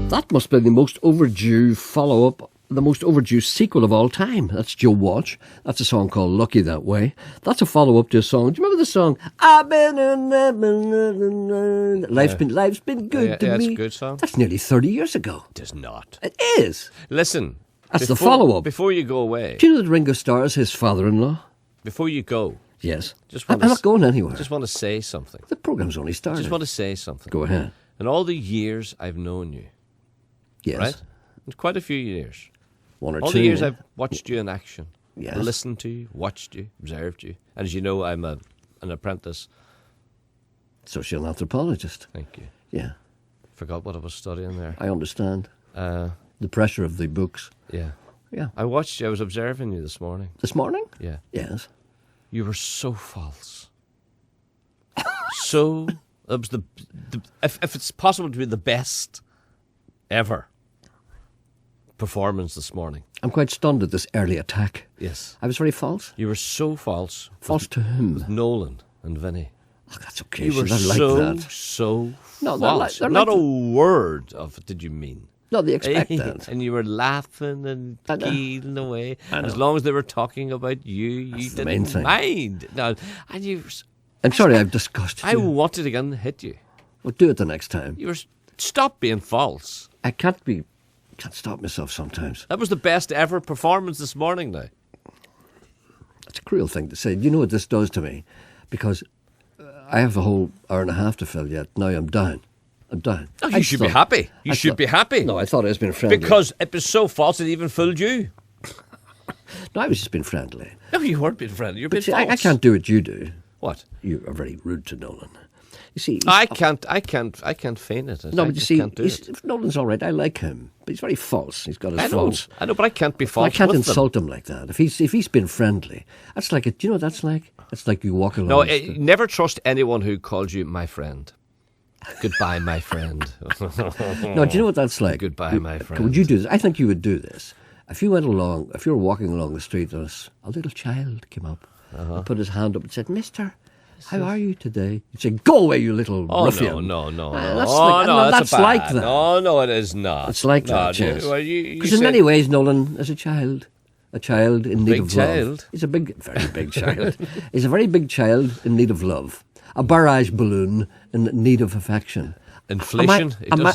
That must be the most overdue follow-up, the most overdue sequel of all time. That's Joe Walsh. That's a song called Lucky That Way. That's a follow-up to a song. Do you remember the song? Life's been good to me. Yeah, it's a good song. That's nearly 30 years ago. It is not. It is. Listen. That's the follow-up. Before you go away. Do you know that Ringo Starr is his father-in-law? Before you go. Yes. I'm not going anywhere. Just want to say something. The program's only started. Just want to say something. Go ahead. In all the years I've known you. Yes. Right? It's quite a few years. One or two. All the years I've watched you in action. Yes. Listened to you, watched you, observed you. And as you know, I'm an apprentice. Social anthropologist. Thank you. Yeah. Forgot what I was studying there. I understand. The pressure of the books. Yeah. Yeah. I watched you. I was observing you this morning. This morning? Yeah. Yes. You were so false. So, it was if it's possible to be the best ever performance this morning. I'm quite stunned at this early attack. Yes. I was very false. You were so false. False to whom? With Nolan and Vinny. Oh, that's okay. You were I like so that. false. they're Not like a word of it did you mean. No, they expect that. And you were laughing and keeling away. I know. As long as they were talking about you, you the main didn't thing. mind. No, and you. I'm sorry I've disgusted I you. wanted to again hit you. Well, do it the next time. You were. Stop being false. I can't stop myself sometimes. That was the best ever performance this morning now. It's a cruel thing to say. You know what this does to me? Because I have a whole hour and a half to fill yet. Now I'm down. Oh, you should be happy. You should be happy. No, I thought I was being friendly. Because it was so false it even fooled you. No, I was just being friendly. No, you weren't being friendly. You're being See, false. I can't do what you do. What? You are very rude to Nolan. You see, I can't feign it. No, I but you just see, can't do it. Nolan's all right. I like him, but he's very false. He's got his I faults. know, but I can't be false. I can't with them. insult him like that. If he's been friendly, that's like it. Do you know what that's like? It's like you walk along. No, the street. never trust anyone who calls you my friend. Goodbye, my friend. No, do you know what that's like? Goodbye, my friend. Would you do this? I think you would do this. If you were walking along the street and a little child came up and put his hand up and said, "Mister, how are you today?" You'd say, "Go away, you little ruffian." No. That's like that. No, it is not. It's like that, yes. Because in many ways, Nolan is a child in need of love. He's a very big child. He's a very big child in need of love. A barrage balloon in need of affection. Inflation. Am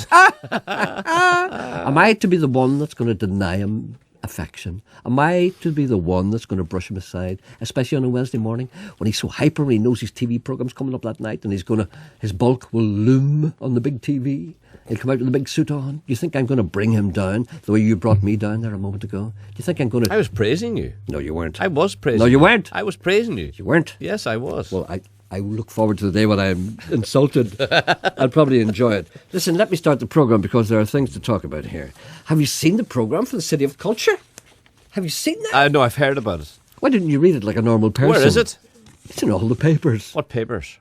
I to be the one that's going to deny him affection? Am I to be the one that's going to brush him aside, especially on a Wednesday morning when he's so hyper and he knows his TV program's coming up that night and his bulk will loom on the big TV? He'll come out with a big suit on. Do you think I'm going to bring him down the way you brought me down there a moment ago? Do you think I'm going to... I was praising you. No, you weren't. I was praising you. No, you weren't. I was praising you. You weren't. Yes, I was. Well, I look forward to the day when I'm insulted. I'll probably enjoy it. Listen, let me start the programme because there are things to talk about here. Have you seen the programme for the City of Culture? Have you seen that? No, I've heard about it. Why didn't you read it like a normal person? Where is it? It's in all the papers. What papers?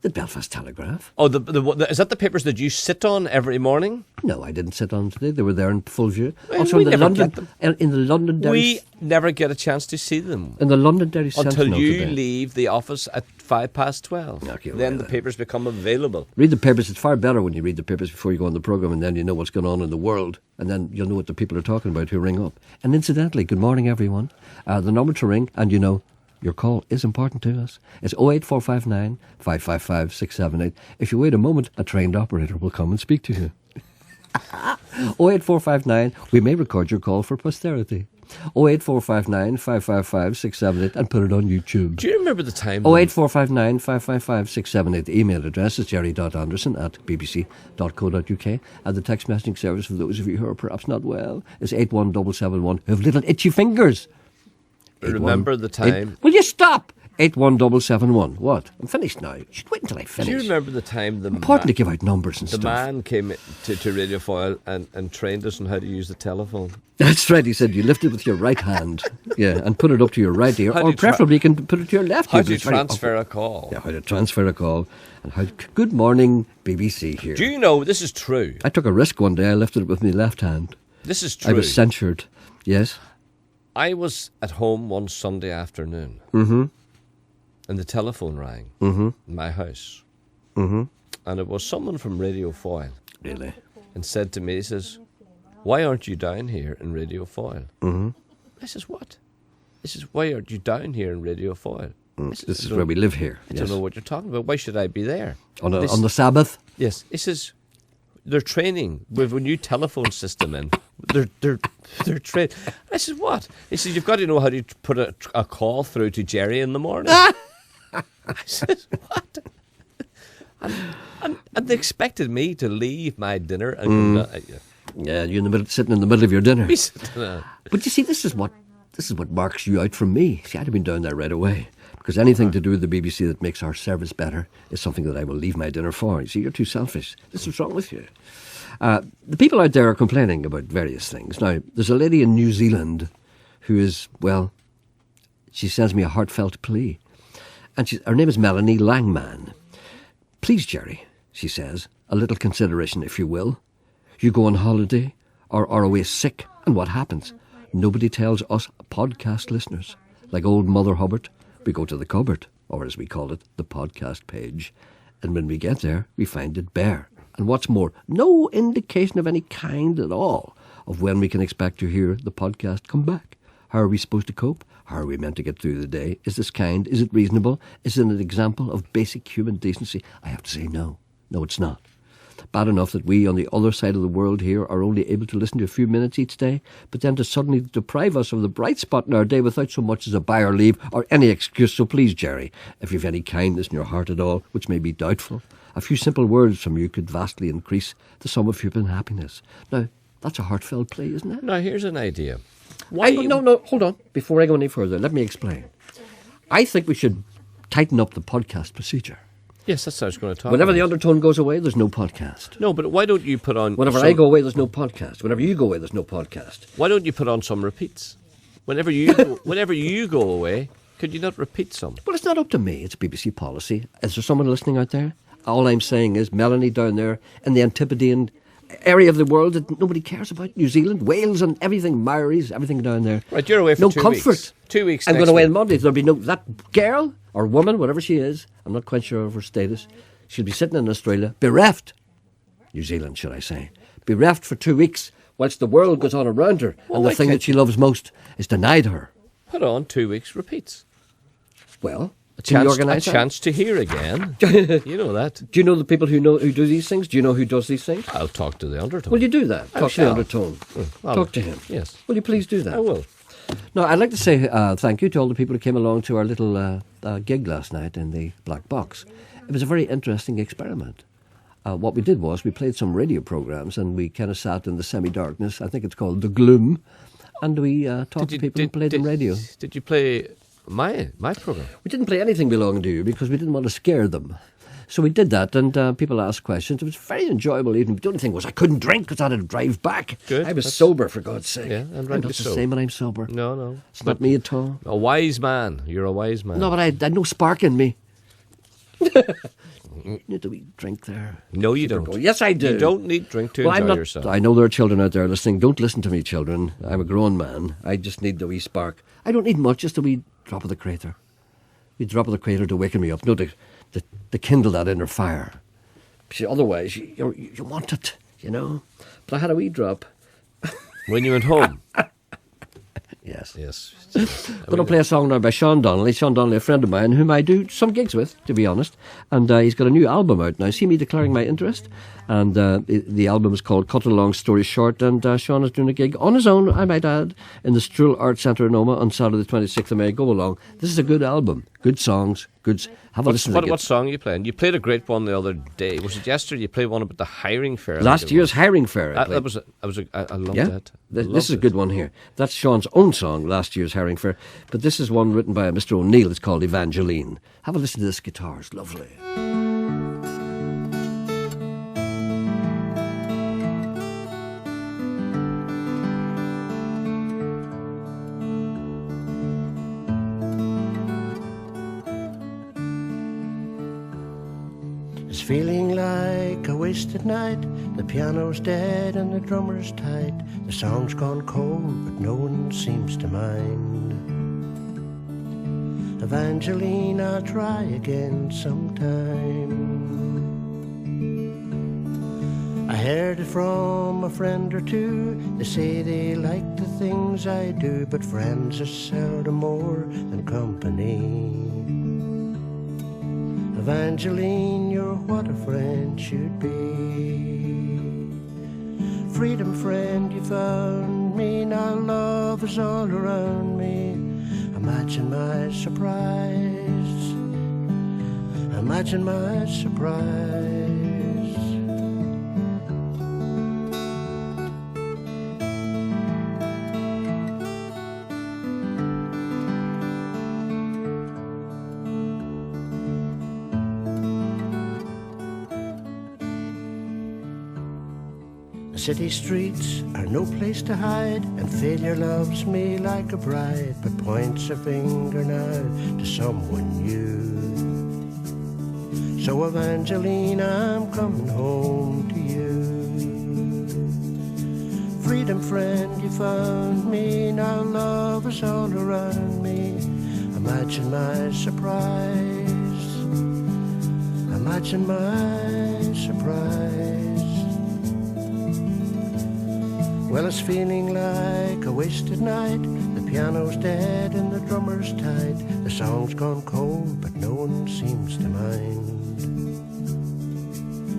The Belfast Telegraph. Oh, is that the papers that you sit on every morning? No, I didn't sit on today. They were there in full view. Well, also, we in the never get them. In the Londonderry. We never get a chance to see them. In the Londonderry Sentinel until you today. leave the office at 12:05. Okay, then the papers become available. Read the papers. It's far better when you read the papers before you go on the programme, and then you know what's going on in the world, and then you'll know what the people are talking about who ring up. And incidentally, good morning, everyone. The number to ring, and your call is important to us. It's 08459 555 678. If you wait a moment, a trained operator will come and speak to you. 08459, we may record your call for posterity. 08459 555 678 and put it on YouTube. Do you remember the time? 08459 555 678. The email address is gerry.anderson@bbc.co.uk. And the text messaging service for those of you who are perhaps not well is 81771 who have little itchy fingers. Remember the time? Will you stop? 81771. What? I'm finished now. You should wait until I finish. Do you remember the time important to give out numbers and the stuff. man came to Radio Foil and trained us on how to use the telephone? That's right. He said you lift it with your right hand, and put it up to your right ear, or preferably you can put it to your left ear. How to transfer a call? Yeah, how to transfer a call, and how. Good morning, BBC here. Do you know this is true? I took a risk one day. I lifted it with my left hand. This is true. I was censured. Yes. I was at home one Sunday afternoon. Mm-hmm. And the telephone rang in my house. Mm-hmm. And it was someone from Radio Foil. Really? and said to me, he says, "Why aren't you down here in Radio Foyle?" Mm-hmm. I says, "What?" He says, "Why aren't you down here in Radio Foyle?" I says, This is where we live here. I don't know what you're talking about. Why should I be there? On the Sabbath? Yes. He says, "They're training. We have a new telephone system in. They're trained." I said, "What?" He says, "You've got to know how to put a call through to Gerry in the morning." I says, "What?" And they expected me to leave my dinner and Yeah, you're sitting in the middle of your dinner. be sitting there. But you see, this is what marks you out from me. See, I'd have been down there right away. Because anything to do with the BBC that makes our service better is something that I will leave my dinner for. You see, you're too selfish. This is what's wrong with you. The people out there are complaining about various things. Now, there's a lady in New Zealand who is, well, she sends me a heartfelt plea. And her name is Melanie Langman. "Please, Gerry," she says, "a little consideration, if you will. You go on holiday or are away sick, and what happens? Nobody tells us podcast listeners. Like old Mother Hubbard, we go to the cupboard, or as we call it, the podcast page. And when we get there, we find it bare. And what's more, no indication of any kind at all of when we can expect to hear the podcast come back. How are we supposed to cope? How are we meant to get through the day? Is this kind? Is it reasonable? Is it an example of basic human decency?" I have to say no. No, it's not. Bad enough that we on the other side of the world here are only able to listen to a few minutes each day, but then to suddenly deprive us of the bright spot in our day without so much as a bye or leave or any excuse. So please, Gerry, if you've any kindness in your heart at all, which may be doubtful, a few simple words from you could vastly increase the sum of human happiness. Now, that's a heartfelt plea, isn't it? Now, here's an idea. No, hold on. Before I go any further, let me explain. I think we should tighten up the podcast procedure. Yes, that's what I was going to talk Whenever about. the undertone goes away, there's no podcast. No, but why don't you put on... Whenever I go away, there's no podcast. Whenever you go away, there's no podcast. Why don't you put on some repeats? Whenever you go away, could you not repeat some? Well, it's not up to me. It's BBC policy. Is there someone listening out there? All I'm saying is Melanie down there in the Antipodean area of the world that nobody cares about, New Zealand, Wales and everything, Maoris, everything down there. Right, you're away for no 2 comfort. weeks. 2 weeks I'm next going away week. on Monday. There'll be no... That girl or woman, whatever she is, I'm not quite sure of her status, she'll be sitting in Australia, bereft, New Zealand, should I say, bereft for 2 weeks whilst the world goes on around her, and the thing that she loves most is denied her. Put on 2 weeks repeats. Well, A can you chance, organise that? chance to hear again. You know that. Do you know the people who do these things? Do you know who does these things? I'll talk to the undertone. Will you do that? I Talk to shall. the undertone. Well, Talk to him. Yes. Will you please do that? I will. No, I'd like to say thank you to all the people who came along to our little gig last night in the Black Box. It was a very interesting experiment. What we did was we played some radio programs and we kind of sat in the semi-darkness. I think it's called the gloom. And we talked to people who played on radio. Did you play my program? We didn't play anything belonging to you because we didn't want to scare them. So we did that, and people asked questions. It was a very enjoyable evening. The only thing was I couldn't drink because I had to drive back. Good. I was sober, for God's sake. Yeah, and I'm rightly not so. the same when I'm sober. No. It's not me at all. A wise man. You're a wise man. No, but I had no spark in me. You need a wee drink there. No, you don't. Yes, I do. You don't need drink to enjoy yourself. I know there are children out there listening. Don't listen to me, children. I'm a grown man. I just need the wee spark. I don't need much, just a wee drop of the crater. A wee drop of the crater to waken me up. No, to kindle that inner fire. See, otherwise, you want it, you know. But I had a wee drop. When you went home. Yes. Yes. Going to play a song now by Sean Donnelly. Sean Donnelly, a friend of mine, whom I do some gigs with, to be honest. And he's got a new album out now. See me declaring my interest. And the album is called Cut a Long Story Short. And Sean is doing a gig on his own, I might add, in the Struhl Arts Centre in Oma on Saturday the 26th of May. Go along. This is a good album. Good songs. Have a listen to it. What song are you playing? You played a great one the other day. Was it yesterday? You played one about the hiring fair. Last year's hiring fair. I loved that. This is a good one here. That's Sean's own song, last year's hiring fair. But this is one written by Mr. O'Neill. It's called Evangeline. Have a listen to this guitar. It's lovely. It's feeling like a wasted night. The piano's dead and the drummer's tight. The song's gone cold, but no one seems to mind. Evangeline, I'll try again sometime. I heard it from a friend or two. They say they like the things I do, but friends are seldom more than company. Evangeline, you're what a friend should be. Freedom, friend, you found me. Now love is all around me. Imagine my surprise. Imagine my surprise. The city streets are no place to hide, and failure loves me like a bride, but points a finger now to someone new. So Evangeline, I'm coming home to you. Freedom, friend, you found me. Now love is all around me. Imagine my surprise. Imagine my surprise. Well, it's feeling like a wasted night. The piano's dead and the drummer's tight. The song's gone cold, but no one seems to mind.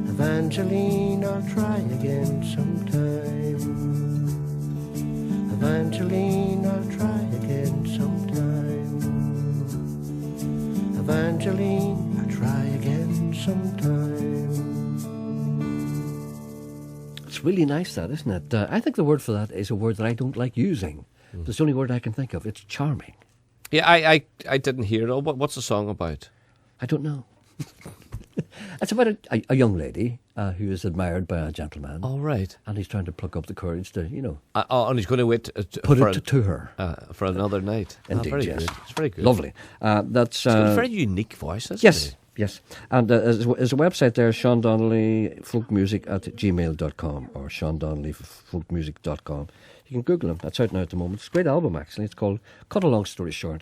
Evangeline, I'll try again sometime. Evangeline, I'll try again sometime. Evangeline, I'll try again sometime. It's really nice, that, isn't it? I think the word for that is a word that I don't like using. It's the only word I can think of. It's charming. Yeah, I didn't hear it all. What's the song about? I don't know. It's about a young lady who is admired by a gentleman. All right. And he's trying to pluck up the courage to, And he's going to wait put for it to her. For another night. Indeed, very yes. good. It's very good. Lovely. That's It's got a very unique voice, hasn't yes. it? Yes, and there's a website there, Sean Donnelly folkmusic at gmail.com or seandonnellyfolkmusic.com. You can Google him. That's out now at the moment. It's a great album, actually. It's called Cut a Long Story Short.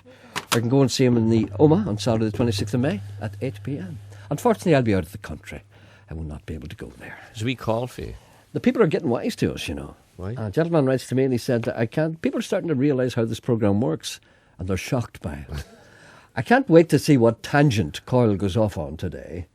I can go and see him in the OMA on Saturday the 26th of May at 8 p.m. Unfortunately, I'll be out of the country. I will not be able to go there. There's a wee call for you. The people are getting wise to us, Why? A gentleman writes to me and he said, people are starting to realise how this programme works, and they're shocked by it. I can't wait to see what tangent Coyle goes off on today.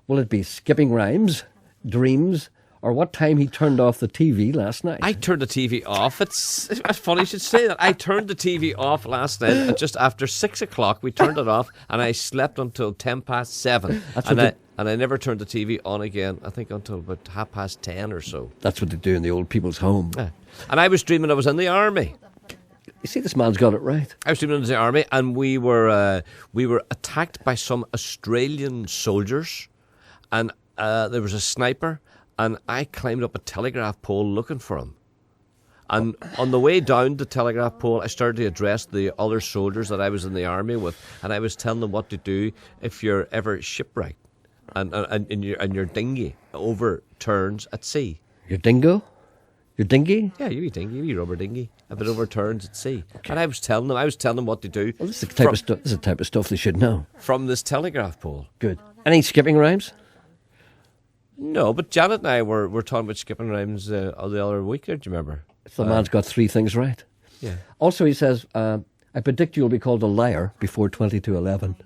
Will it be skipping rhymes, dreams, or what time he turned off the TV last night? I turned the TV off. It's funny you should say that. I turned the TV off last night at just after 6 o'clock. We turned it off and I slept until 7:10. And I never turned the TV on again, I think, until about 10:30 or so. That's what they do in the old people's home. Yeah. And I was dreaming I was in the army. You see, this man's got it right. I was in the army, and we were attacked by some Australian soldiers, and there was a sniper, and I climbed up a telegraph pole looking for him. And on the way down the telegraph pole, I started to address the other soldiers that I was in the army with, and I was telling them what to do if you're ever shipwrecked and your dinghy overturns at sea. Your dingo? Your dinghy? Yeah, you wee rubber dinghy. If it overturns at sea. Okay. And I was telling them what to do. Well, this is the type of stuff they should know. From this telegraph pole. Good. Any skipping rhymes? No, but Janet and I were talking about skipping rhymes the other week. Do you remember? The man's got three things right. Yeah. Also, he says, I predict you'll be called a liar before 2011.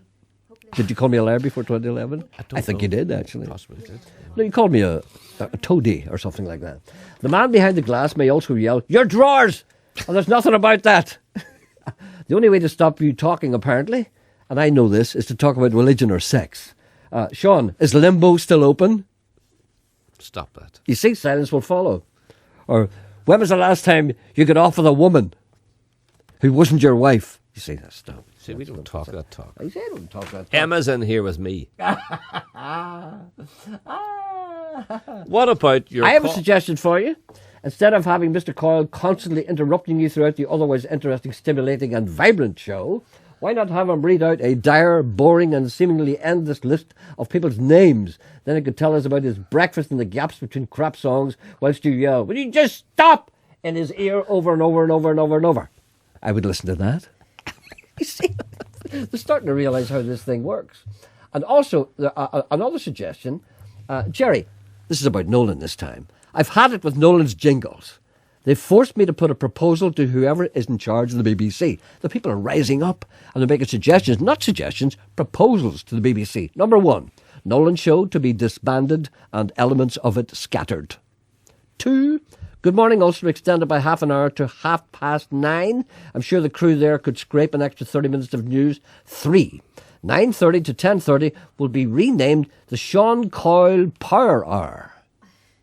Did you call me a liar before 2011? I think you did, actually. Possibly did. No, you called me a toady or something like that. The man behind the glass may also yell, "Your drawers!" And there's nothing about that. The only way to stop you talking, apparently, and I know this, is to talk about religion or sex. Sean, is limbo still open? Stop that. You see, silence will follow. Or, when was the last time you got off with a woman who wasn't your wife? You see, stop. See, we don't talk that talk. I say I don't talk that talk. Emma's in here with me. What about your... I have a suggestion for you. Instead of having Mr. Coyle constantly interrupting you throughout the otherwise interesting, stimulating and vibrant show, why not have him read out a dire, boring and seemingly endless list of people's names? Then he could tell us about his breakfast and the gaps between crap songs whilst you yell, "Will you just stop?" in his ear over and over and over and over and over. I would listen to that. You see, they're starting to realise how this thing works. And also, another suggestion, Gerry, This is about Nolan this time. I've had it with Nolan's jingles. They've forced me to put a proposal to whoever is in charge of the BBC. The people are rising up and they're making suggestions, not suggestions, proposals to the BBC. Number 1, Nolan Show to be disbanded and elements of it scattered. 2, Good Morning Ulster extended by half an hour to 9:30. I'm sure the crew there could scrape an extra 30 minutes of news. 3, 9:30 to 10:30 will be renamed the Sean Coyle Power Hour.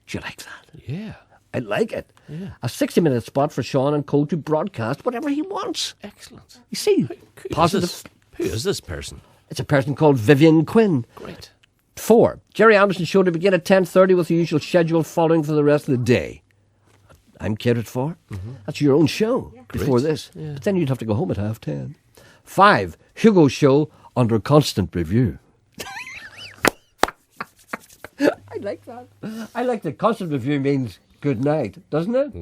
Do you like that? Yeah. I like it. Yeah. A 60-minute spot for Sean and Co to broadcast whatever he wants. Excellent. You see, positive. Who is this person? It's a person called Vivian Quinn. Great. 4, Gerry Anderson show to begin at 10:30 with the usual schedule following for the rest of the day. I'm catered for. That's your own show before this. Yeah. But then you'd have to go home at 10:30. 5, Hugo show under constant review. I like that. I like that constant review means good night, doesn't it?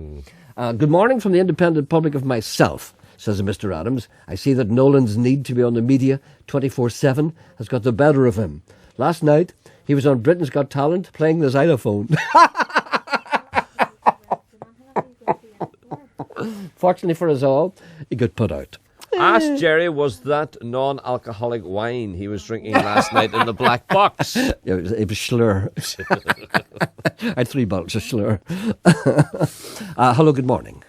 Good morning from the independent public of myself, says Mr. Adams. I see that Nolan's need to be on the media 24/7 has got the better of him. Last night, he was on Britain's Got Talent playing the xylophone. Fortunately for us all, he got put out. Ask Gerry, was that non-alcoholic wine he was drinking last night in the black box? It was Schlur. I had 3 bottles of Schlur. Hello, good morning.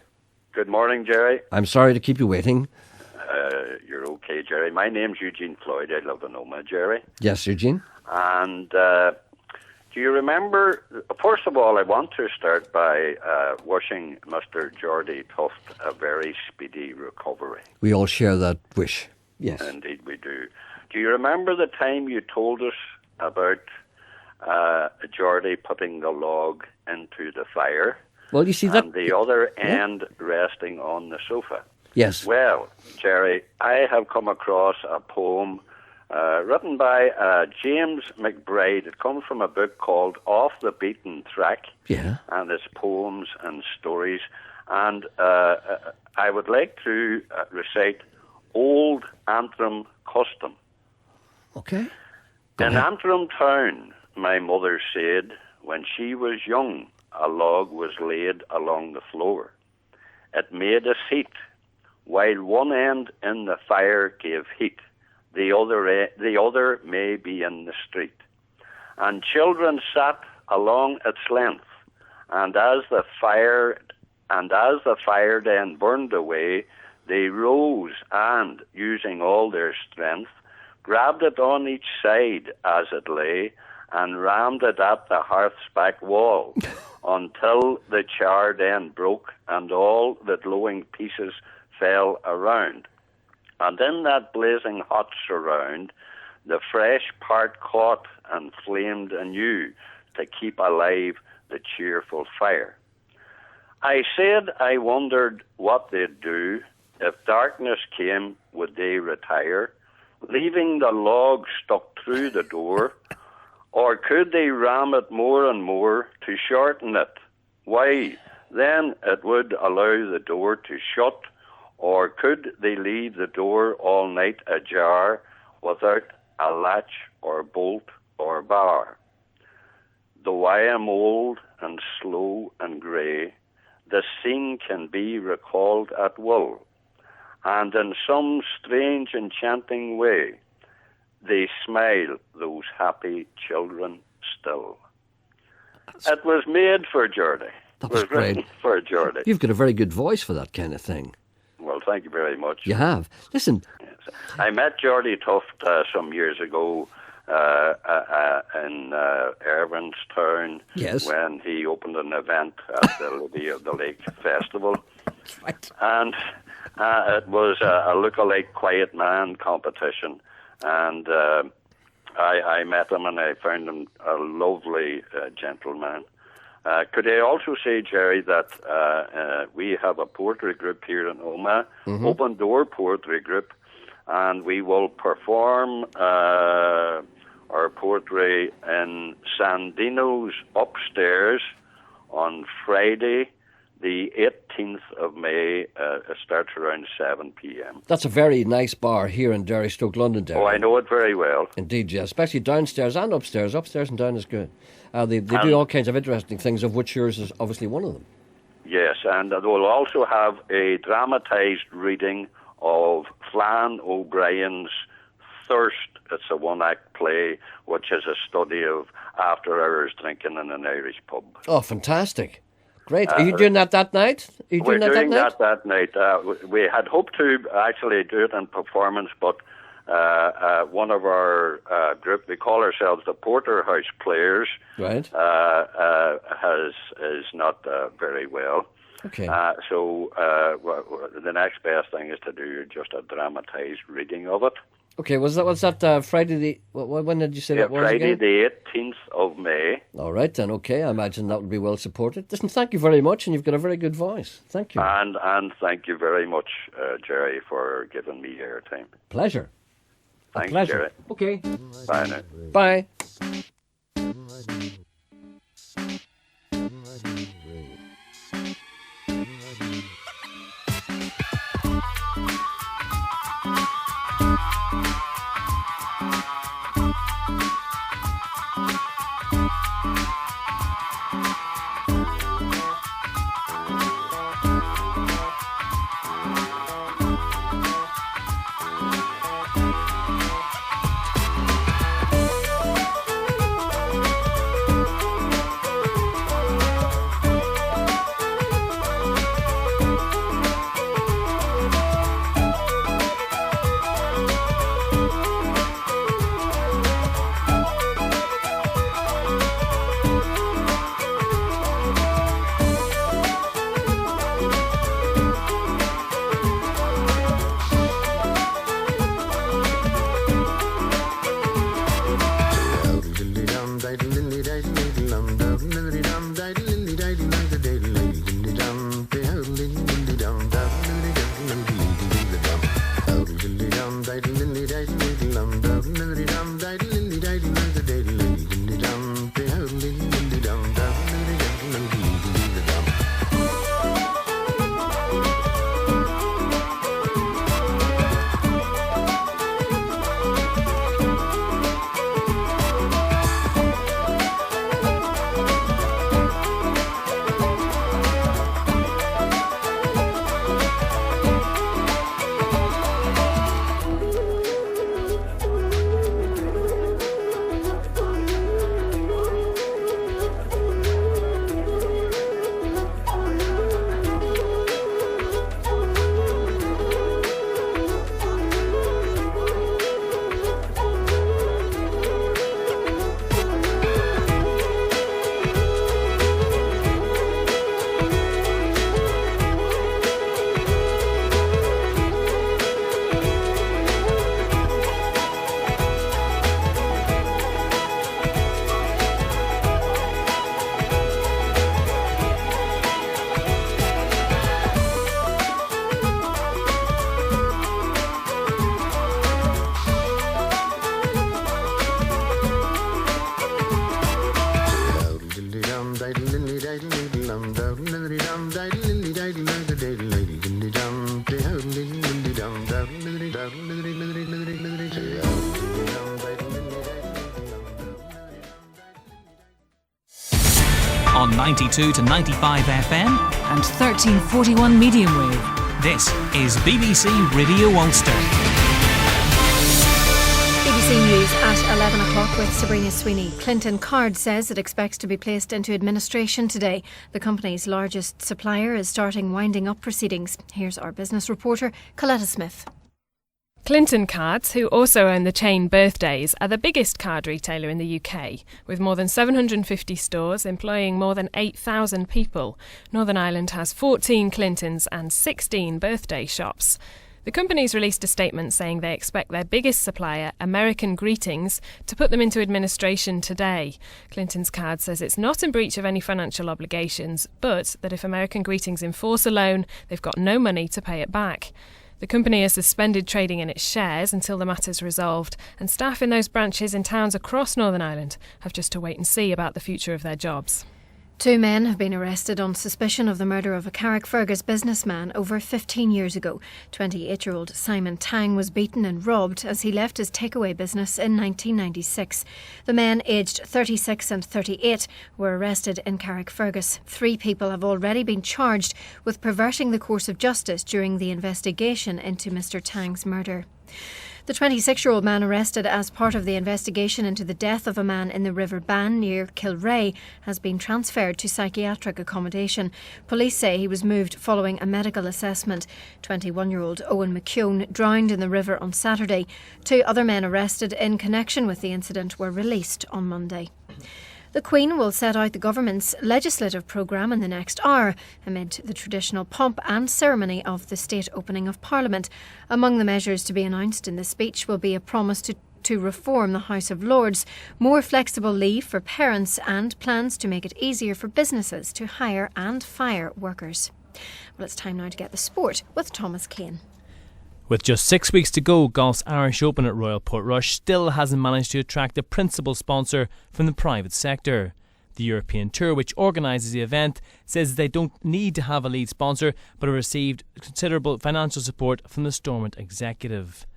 Good morning, Gerry. I'm sorry to keep you waiting. You're okay, Gerry. My name's Eugene Floyd. I live in Oma, Gerry. Yes, Eugene? And do you remember, first of all, I want to start by wishing Mr. Geordie Tuft a very speedy recovery. We all share that wish. Yes. Indeed we do. Do you remember the time you told us about Geordie putting the log into the fire? Well, you see that... And the other end resting on the sofa. Yes. Well, Gerry, I have come across a poem written by James McBride. It comes from a book called Off the Beaten Track. Yeah. And it's poems and stories. And I would like to recite Old Antrim Custom. Okay. In Antrim town, my mother said, when she was young, a log was laid along the floor. It made a seat, while one end in the fire gave heat, the other may be in the street. And children sat along its length, and as the fire then burned away, they rose and, using all their strength, grabbed it on each side as it lay, and rammed it at the hearth's back wall, until the charred end broke, and all the glowing pieces fell around. And in that blazing hot surround, the fresh part caught and flamed anew to keep alive the cheerful fire. I said I wondered what they'd do. If darkness came, would they retire, leaving the log stuck through the door? Or could they ram it more and more to shorten it? Why, then it would allow the door to shut. Or could they leave the door all night ajar without a latch or bolt or bar? Though I am old and slow and grey, the scene can be recalled at will, and in some strange enchanting way, they smile, those happy children still. It was made for Geordie. That was It was written great. for Geordie. You've got a very good voice for that kind of thing. Well, thank you very much. You have. Listen. Yes. I met Geordie Tuft some years ago in Irvinstown Yes. when he opened an event at the Lady of the Lake Festival. Right. And it was a look-alike quiet man competition. And I met him and I found him a lovely gentleman. Could I also say, Gerry, that we have a poetry group here in Oma, Open Door Poetry Group, and we will perform our poetry in Sandino's upstairs on Friday, the 18th of May. It starts around 7 p.m. That's a very nice bar here in Derry, Stoke London, Derry. Oh, I know it very well. Indeed, yeah. Especially downstairs and upstairs. Upstairs and down is good. They do all kinds of interesting things, of which yours is obviously one of them. Yes, and we'll also have a dramatised reading of Flann O'Brien's Thirst. It's a one-act play, which is a study of after-hours drinking in an Irish pub. Oh, fantastic. Great. Are you doing that night? Are you We're doing that night. We had hoped to actually do it in performance, but one of our group, we call ourselves the Porterhouse Players, right? Is not very well. Okay. So the next best thing is to do just a dramatised reading of it. Okay, what's that Friday when did you say that was Friday again? the 18th of May. All right then, okay, I imagine that would be well supported. Listen, thank you very much, and you've got a very good voice. Thank you. And thank you very much, Gerry, for giving me airtime. Pleasure. Thanks, pleasure. Gerry. Okay. Bye now. Bye. On 92 to 95 FM and 1341 medium wave. This is BBC Radio Ulster. BBC News at 11 o'clock with Sabrina Sweeney. Clinton Card says it expects to be placed into administration today. The company's largest supplier is starting winding up proceedings. Here's our business reporter, Coletta Smith. Clinton Cards, who also own the chain Birthdays, are the biggest card retailer in the UK, with more than 750 stores employing more than 8,000 people. Northern Ireland has 14 Clintons and 16 birthday shops. The company's released a statement saying they expect their biggest supplier, American Greetings, to put them into administration today. Clinton's Card says it's not in breach of any financial obligations, but that if American Greetings enforce a loan, they've got no money to pay it back. The company has suspended trading in its shares until the matter's resolved, and staff in those branches in towns across Northern Ireland have just to wait and see about the future of their jobs. Two men have been arrested on suspicion of the murder of a Carrickfergus businessman over 15 years ago. 28-year-old Simon Tang was beaten and robbed as he left his takeaway business in 1996. The men, aged 36 and 38, were arrested in Carrickfergus. 3 people have already been charged with perverting the course of justice during the investigation into Mr. Tang's murder. The 26-year-old man arrested as part of the investigation into the death of a man in the River Bann near Kilray has been transferred to psychiatric accommodation. Police say he was moved following a medical assessment. 21-year-old Owen McKeown drowned in the river on Saturday. 2 other men arrested in connection with the incident were released on Monday. The Queen will set out the government's legislative programme in the next hour, amid the traditional pomp and ceremony of the state opening of Parliament. Among the measures to be announced in the speech will be a promise to reform the House of Lords, more flexible leave for parents, and plans to make it easier for businesses to hire and fire workers. Well, it's time now to get the sport with Thomas Kane. With just 6 weeks to go, golf's Irish Open at Royal Portrush still hasn't managed to attract a principal sponsor from the private sector. The European Tour, which organises the event, says they don't need to have a lead sponsor but have received considerable financial support from the Stormont executive.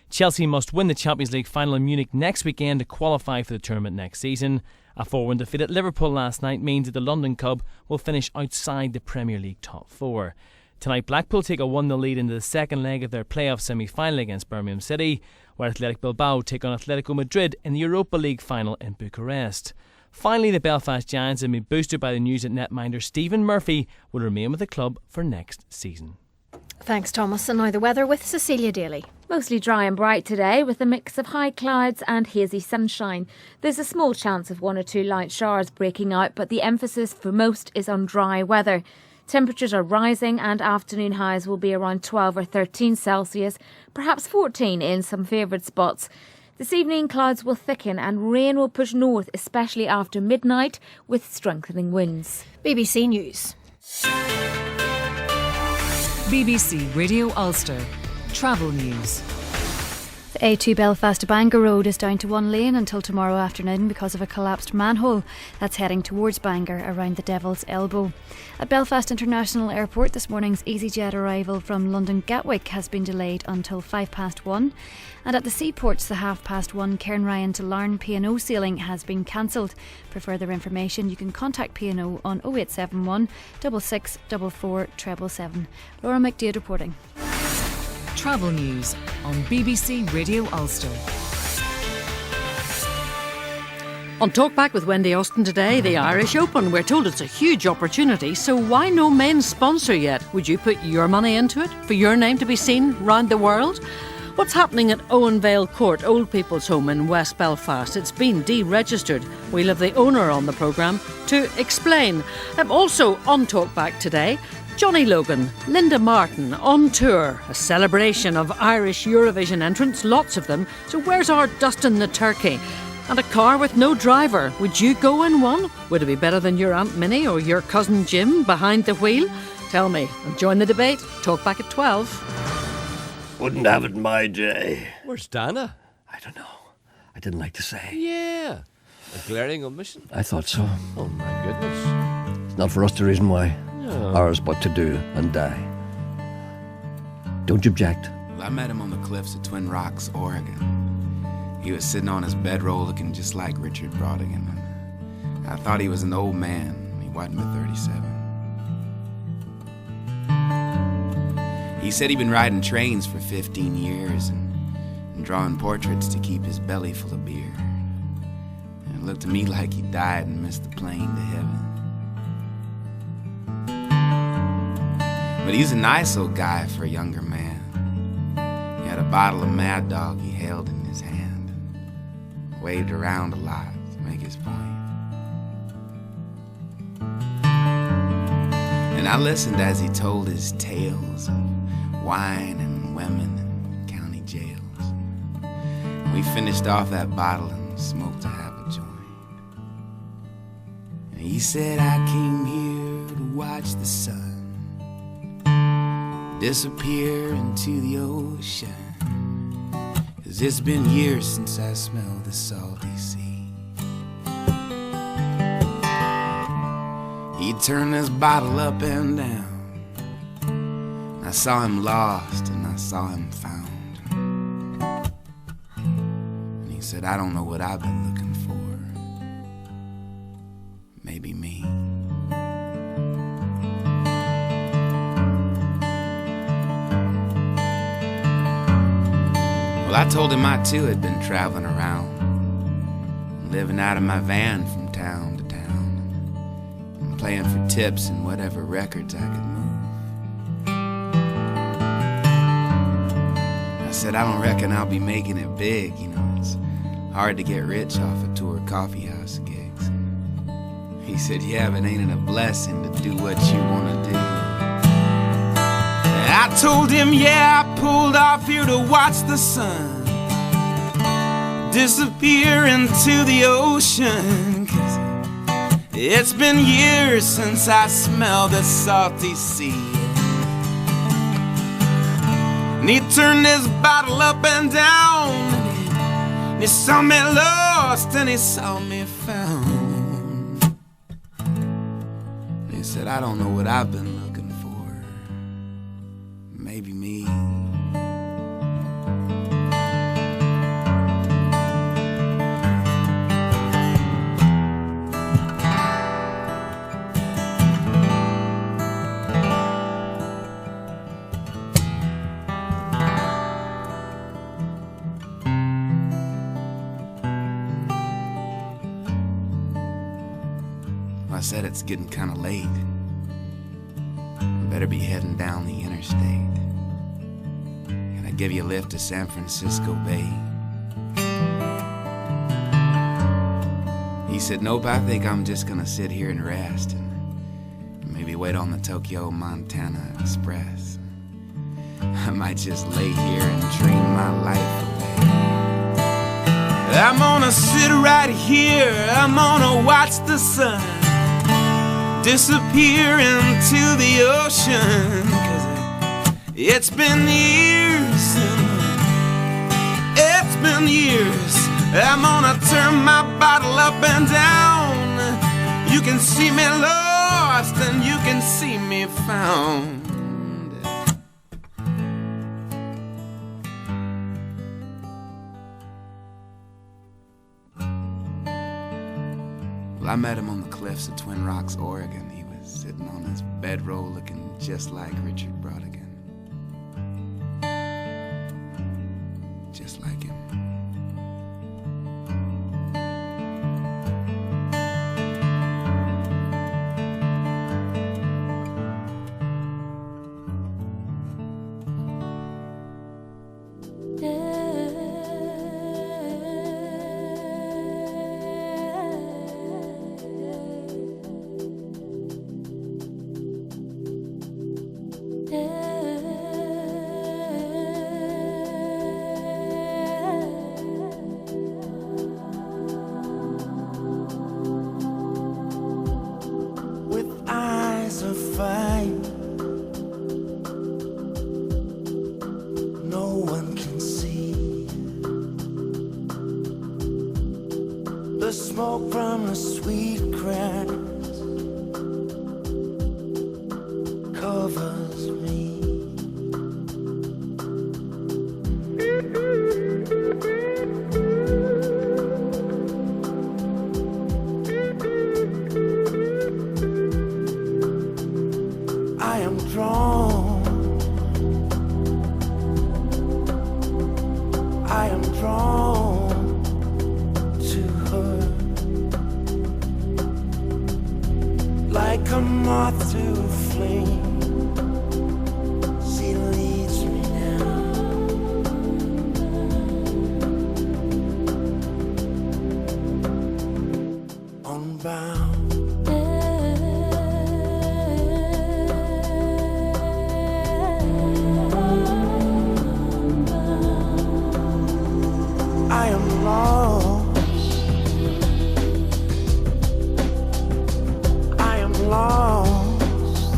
Chelsea must win the Champions League final in Munich next weekend to qualify for the tournament next season. A 4-1 defeat at Liverpool last night means that the London club will finish outside the Premier League top 4. Tonight, Blackpool take a 1-0 lead into the second leg of their playoff semi-final against Birmingham City, where Athletic Bilbao take on Atletico Madrid in the Europa League final in Bucharest. Finally, the Belfast Giants have been boosted by the news that netminder Stephen Murphy will remain with the club for next season. Thanks, Thomas. And now the weather with Cecilia Daly. Mostly dry and bright today with a mix of high clouds and hazy sunshine. There's a small chance of 1 or 2 light showers breaking out, but the emphasis for most is on dry weather. Temperatures are rising and afternoon highs will be around 12 or 13 Celsius, perhaps 14 in some favoured spots. This evening clouds will thicken and rain will push north, especially after midnight, with strengthening winds. BBC News. BBC Radio Ulster. Travel News. The A2 Belfast to Bangor Road is down to 1 lane until tomorrow afternoon because of a collapsed manhole that's heading towards Bangor around the Devil's Elbow. At Belfast International Airport, this morning's EasyJet arrival from London Gatwick has been delayed until 1:05. And at the seaports, the 1:30 Cairnryan to Larne P&O sailing has been cancelled. For further information, you can contact P&O on 0871 6644 777. Laura McDade reporting. Travel News on BBC Radio Ulster. On Talkback with Wendy Austin today, the Irish Open. We're told it's a huge opportunity, so why no men's sponsor yet? Would you put your money into it for your name to be seen round the world? What's happening at Owenvale Court, Old People's Home in West Belfast? It's been deregistered. We'll have the owner on the programme to explain. Also on Talkback today, Johnny Logan, Linda Martin on tour, a celebration of Irish Eurovision entrants, lots of them. So where's our Dustin the Turkey? And a car with no driver. Would you go in one? Would it be better than your Aunt Minnie or your cousin Jim behind the wheel? Tell me and join the debate. Talk back at 12. Wouldn't have it in my day. Where's Dana? I don't know. I didn't like to say. Yeah. A glaring omission. I thought so. Oh my goodness. It's not for us the reason why. No. Ours but to do and die. Don't you object? Well, I met him on the cliffs of Twin Rocks, Oregon. He was sitting on his bedroll looking just like Richard Brodigan. I thought he was an old man. He wasn't but 37. He said he'd been riding trains for 15 years and drawing portraits to keep his belly full of beer. And it looked to me like he died and missed the plane to heaven. But he was a nice old guy for a younger man. He had a bottle of Mad Dog he held in his hand and waved around a lot to make his point. And I listened as he told his tales of wine and women and county jails. And we finished off that bottle and smoked a half a joint. And he said, I came here to watch the sun disappear into the ocean, 'cause it's been years since I smelled the salty sea. He'd turn this bottle up and down. I saw him lost and I saw him found. And he said, I don't know what I've been looking for. Maybe me. Well, I told him I too had been traveling around, living out of my van from town to town, and playing for tips and whatever records I could move. I said, I don't reckon I'll be making it big, you know, it's hard to get rich off of tour coffeehouse gigs. He said, yeah, but ain't it a blessing to do what you want to do? And I told him, yeah, I pulled off here to watch the sun disappear into the ocean, 'cause it's been years since I smelled the salty sea. And he turned his bottle up and down, and he saw me lost and he saw me found. And he said, I don't know what I've been looking for. Maybe me. I said it's getting kind of late. Better be heading down the interstate. Can I give you a lift to San Francisco Bay? He said, nope, I think I'm just gonna sit here and rest and maybe wait on the Tokyo, Montana Express. I might just lay here and dream my life away. I'm gonna sit right here, I'm gonna watch the sun disappear into the ocean, 'cause it's been years, it's been years. I'm gonna turn my bottle up and down. You can see me lost and you can see me found. Well, I met him on the cliffs of Twin Rocks, Oregon. He was sitting on his bedroll looking just like Richard Brodigan. Just like him. Smoke from the sweet grass covers me. I am drawn, I am drawn to her. Like a moth to a flame, she leads me now. Unbound. I am lost. Lost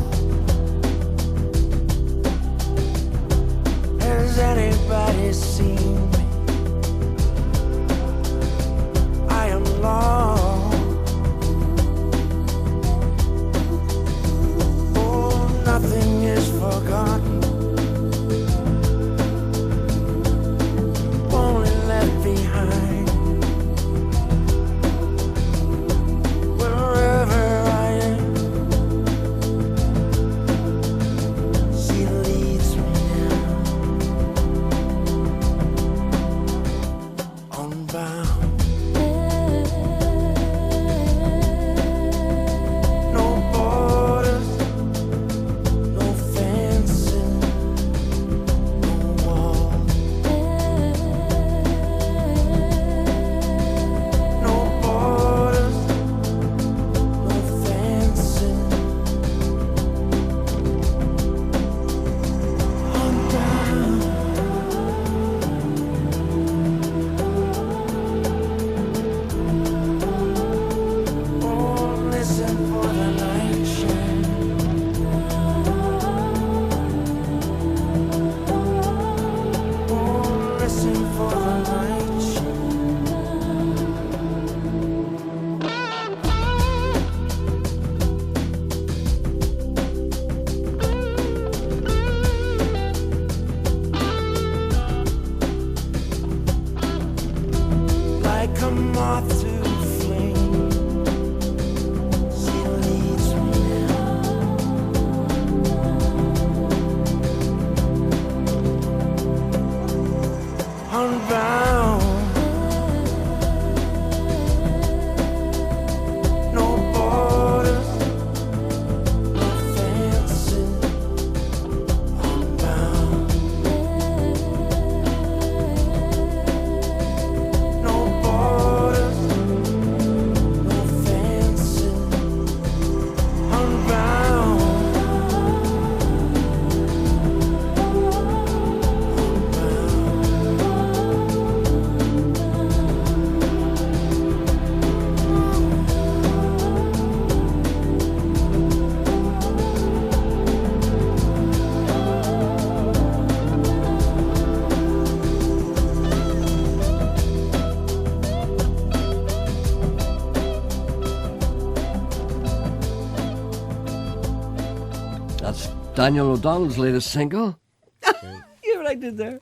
That's Daniel O'Donnell's latest single. You hear what I did there?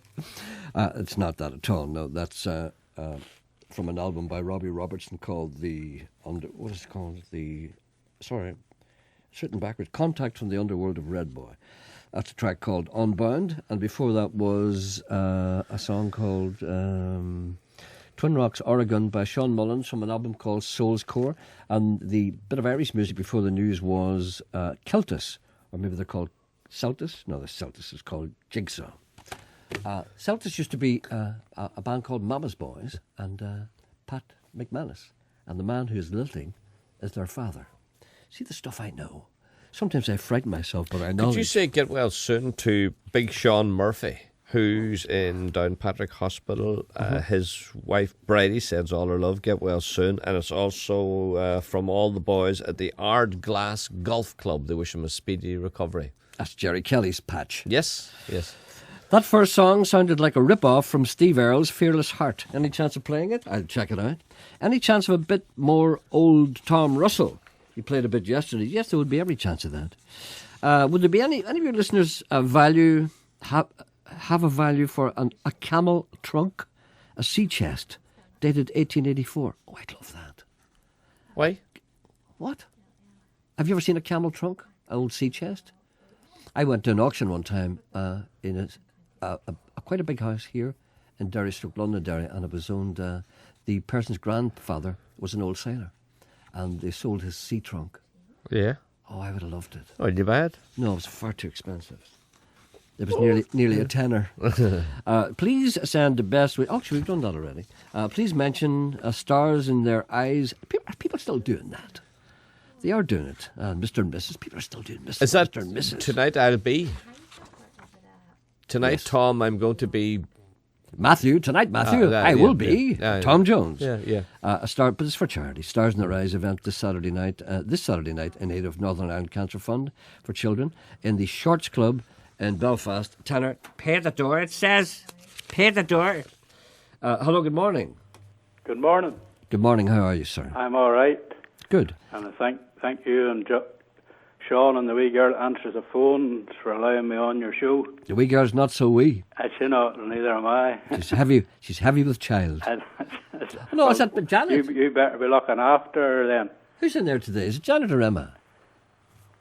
It's not that at all. No, that's from an album by Robbie Robertson called what is it called? It's written backwards. Contact from the Underworld of Red Boy. That's a track called Unbound, and before that was a song called Twin Rocks, Oregon by Sean Mullins from an album called Soul's Core, and the bit of Irish music before the news was Celtus, or maybe they're called Celtus. No, the Celtus is called Jigsaw. Celtus used to be a band called Mama's Boys and Pat McManus, and the man who's lilting is their father. See the stuff I know. Sometimes I frighten myself, but I know. Could you say get well soon to Big Sean Murphy, who's in Downpatrick Hospital? His wife Bridie sends all her love. Get well soon. And it's also from all the boys at the Ardglass Golf Club. They wish him a speedy recovery. That's Gerry Kelly's patch. Yes. That first song sounded like a rip-off from Steve Earle's Fearless Heart. Any chance of playing it? I'll check it out. Any chance of a bit more old Tom Russell? He played a bit yesterday. Yes, there would be every chance of that. Would there be any of your listeners have a value for a camel trunk, a sea chest, dated 1884? Oh, I'd love that. Why? What? Have you ever seen a camel trunk, an old sea chest? I went to an auction one time in quite a big house here in Derry, Londonderry, and it was owned. The person's grandfather was an old sailor, and they sold his sea trunk. Yeah. Oh, I would have loved it. Oh, did you buy it? No, it was far too expensive. It was nearly a tenner. Please send the best. Actually, we've done that already. Please mention stars in their eyes. People are still doing that. They are doing it. Mr. and Mrs. People are still doing Mr. Is that Mr. and Mrs. Tonight I'll be. Tonight, yes. Tom, I'm going to be. Matthew, I will be Tom Jones. Yeah. A star, but it's for charity. Stars in Their Eyes event this Saturday night in aid of Northern Ireland Cancer Fund for Children in the Shorts Club in Belfast. Tanner, pay the door, it says. Pay the door. Hello, good morning. Good morning. Good morning, how are you, sir? I'm all right. Good. And I thank you and Sean and the wee girl answers the phone for allowing me on your show. The wee girl's not so wee. She not, neither am I. She's heavy with child. No, is that Janet? You better be looking after her then. Who's in there today? Is it Janet or Emma?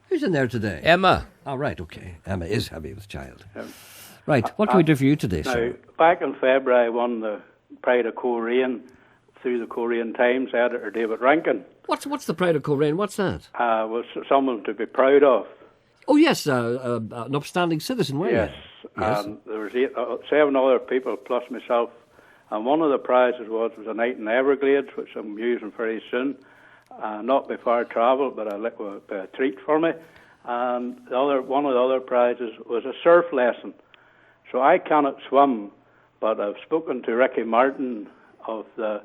Who's in there today? Emma. Oh, right, okay. Emma is heavy with child. Right, what can we do for you today, sir? Now, back in February, I won the Pride of Coleraine through the Coleraine Times, editor David Rankin. What's the Pride of Coleraine? What's that? Was someone to be proud of. Oh, yes, an upstanding citizen, weren't you? Yes. There was 7 other people plus myself. And one of the prizes was a night in Everglades, which I'm using very soon. Not by far travel, but a treat for me. And one of the other prizes was a surf lesson. So I cannot swim, but I've spoken to Ricky Martin of the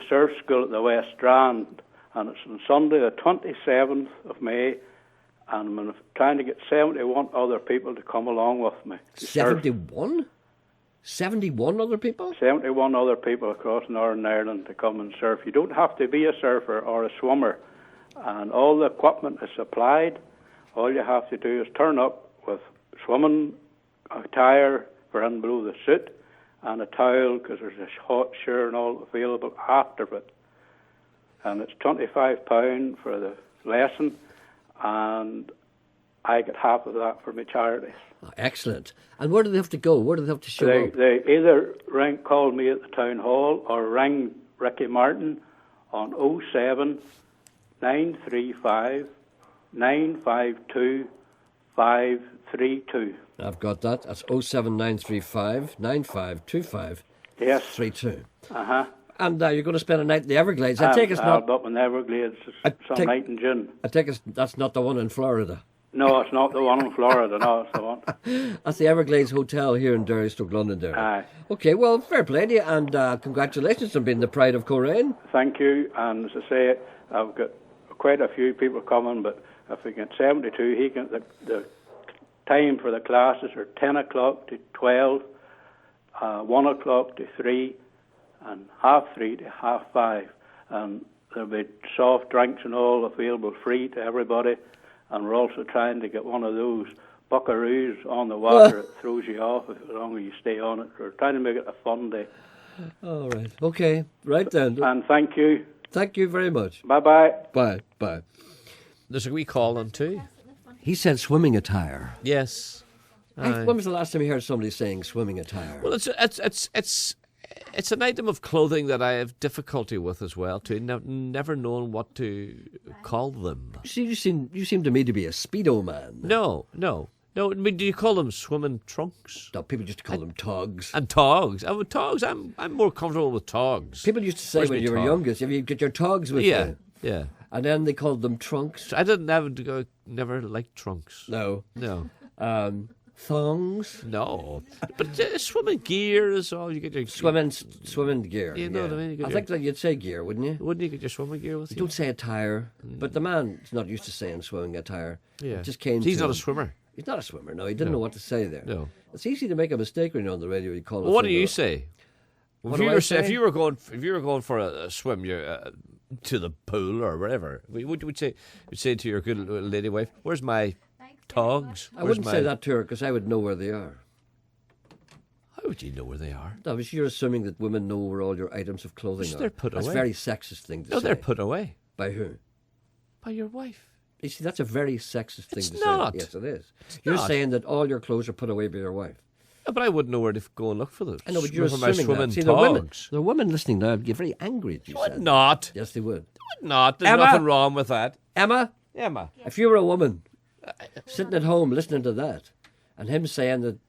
surf school at the West Strand, and it's on Sunday the 27th of May, and I'm trying to get 71 other people to come along with me. 71? 71 other people? 71 other people across Northern Ireland to come and surf. You don't have to be a surfer or a swimmer, and all the equipment is supplied. All you have to do is turn up with swimming attire for in below the suit, and a towel, because there's a hot shower and all available after it. And it's £25 for the lesson, and I get half of that for my charities. Oh, excellent. And where do they have to go? Where do they have to show up? They either call me at the town hall or ring Ricky Martin on 07 935 952 532. I've got that. That's 07935 9525 32. Uh-huh. And you're going to spend a night in the Everglades. I take it's not up in the Everglades some night in June. I take that's not the one in Florida. No, it's not the one in Florida. No, it's the one. That's the Everglades Hotel here in Derry, Londonderry. Aye. Okay, well, fair play to you, and congratulations on being the Pride of Coleraine. Thank you, and as I say, I've got quite a few people coming, but if we get 72, the time for the classes are 10 o'clock to 12, 1 o'clock to 3, and 3:30 to 5:30. And there'll be soft drinks and all available free to everybody. and we're also trying to get one of those buckaroos on the water that throws you off as long as you stay on it. We're trying to make it a fun day. All right. Okay. Right then. And thank you. Thank you very much. Bye-bye. Bye. Bye. There's a wee call on too. He said swimming attire. Yes. When was the last time you heard somebody saying swimming attire? Well, it's an item of clothing that I have difficulty with as well, too. Never knowing what to call them. See, you seem to me to be a Speedo man. No. I mean, do you call them swimming trunks? No, people used to call them togs. And togs. Togs. I'm more comfortable with togs. People used to say Where's when my you were tog? youngest, if you get your togs with you. Yeah. And then they called them trunks. I never liked trunks. No. Thongs. No. But swimming gear is all you get your swimming gear. You know what I mean? I think that you'd say gear, wouldn't you? Wouldn't you get your swimming gear with You you? don't say attire, but the man's not used to saying swimming attire. Yeah. It just came. He's to not him. a swimmer. He's not a swimmer. No, he didn't No. know what to say there. No. It's easy to make a mistake when you're on the radio. You call. Well, what do you say? What do I say? If you were going for a swim, you're to the pool or wherever. Would you say to your good lady wife, "Where's my togs?" I wouldn't say that to her because I would know where they are. How would you know where they are? No, but you're assuming that women know where all your items of clothing Yes, are. they're put That's away. a very sexist thing to say. No, they're put away. By who? By your wife. You see, that's a very sexist thing It's to not. say. Yes, it is. It's You're not. saying that all your clothes are put away by your wife. Yeah, but I wouldn't know where to go and look for those. I know, but you're for my assuming swimming that. See, togs. the women listening now would get very angry at you. Would not. Yes, they would. Would not. There's Emma? nothing wrong with that. Emma, If you were a woman sitting at home listening to that, and him saying that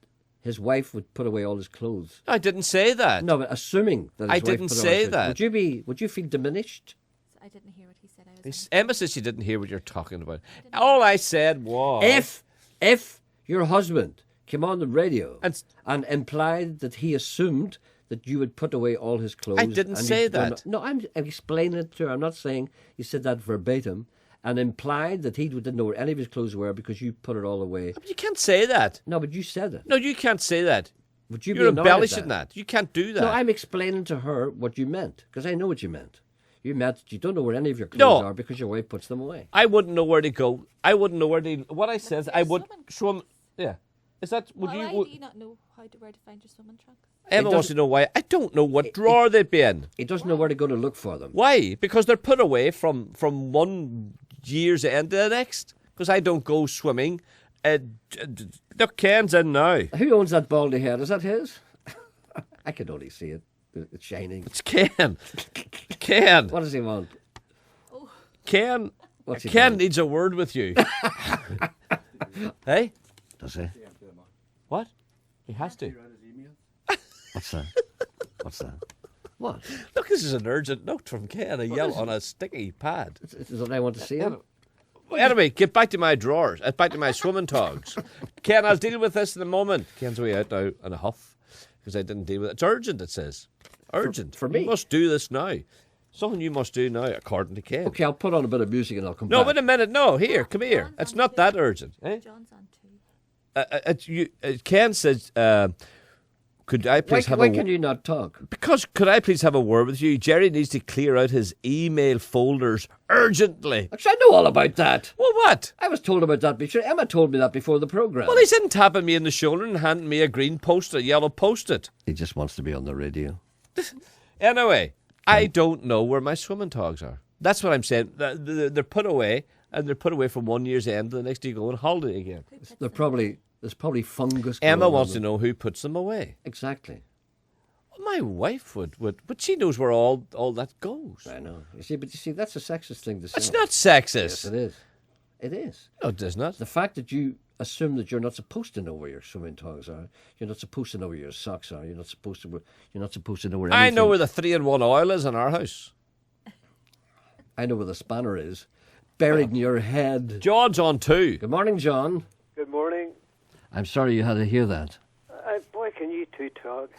his wife would put away all his clothes. I didn't say that. No, but assuming that his I wife didn't put away say his clothes, that. Would you feel diminished? I didn't hear what he said. Emma says she didn't hear what you're talking about. All I said was... If your husband came on the radio and implied that he assumed that you would put away all his clothes... I didn't say that. No, I'm explaining it to her. I'm not saying you said that verbatim. And implied that he didn't know where any of his clothes were because you put it all away. But you can't say that. No, but you said it. No, you can't say that. Would you You're be annoyed at embellishing that. You can't do that. No, I'm explaining to her what you meant because I know what you meant. You meant that you don't know where any of your clothes are because your wife puts them away. I wouldn't know where to go. I wouldn't know where to... What I said, I would swim... Yeah. Is that... Would Why you... do you not know where to find your swimming trunks? Emma wants to know why. I don't know what drawer they'd be in. He doesn't know where to go to look for them. Why? Because they're put away from one year's end to the next. Because I don't go swimming. Look, Ken's in now. Who owns that baldy head? Is that his? I can only see it. It's shining. It's Ken. Ken. What does he want? Ken. What's he Ken want? needs a word with you. Hey? Does he? What? He has to. What's that? What's that? What? Look, this is an urgent note from Ken, a yellow on a sticky pad. Is that I want to see him? Well, anyway, get back to my drawers. Back to my swimming togs. Ken, I'll deal with this in a moment. Ken's way out now in a huff because I didn't deal with it. It's urgent, it says. Urgent. For me? You must do this now. Something you must do now, according to Ken. Okay, I'll put on a bit of music and I'll come No, back. wait a minute. No, here, come here. It's not that urgent. Eh? John's on too. Ken says, could I please have why can you not talk? Because could I please have a word with you? Gerry needs to clear out his email folders urgently. Actually, I know all about that. Well, what? I was told about that before. Emma told me that before the programme. Well, he's in tapping me in the shoulder and handing me a green post-it, a yellow post-it. He just wants to be on the radio. Anyway, I don't know where my swimming togs are. That's what I'm saying. They're put away, and they're put away from 1 year's end to the next. You go on holiday again. There's probably fungus. Emma growing wants on to them. know who puts them away. Exactly. My wife would, but she knows where all that goes. I know. You see, that's a sexist thing to say. It's not sexist. Yes, it is. It is. No, it does not. The fact that you assume that you're not supposed to know where your swimming togs are, you're not supposed to know where your socks are, you're not supposed to know where. I anything- know where the 3-in-1 oil is in our house. I know where the spanner is, buried in your head. John's on too. Good morning, John. Good morning. I'm sorry you had to hear that. Boy, can you two talk?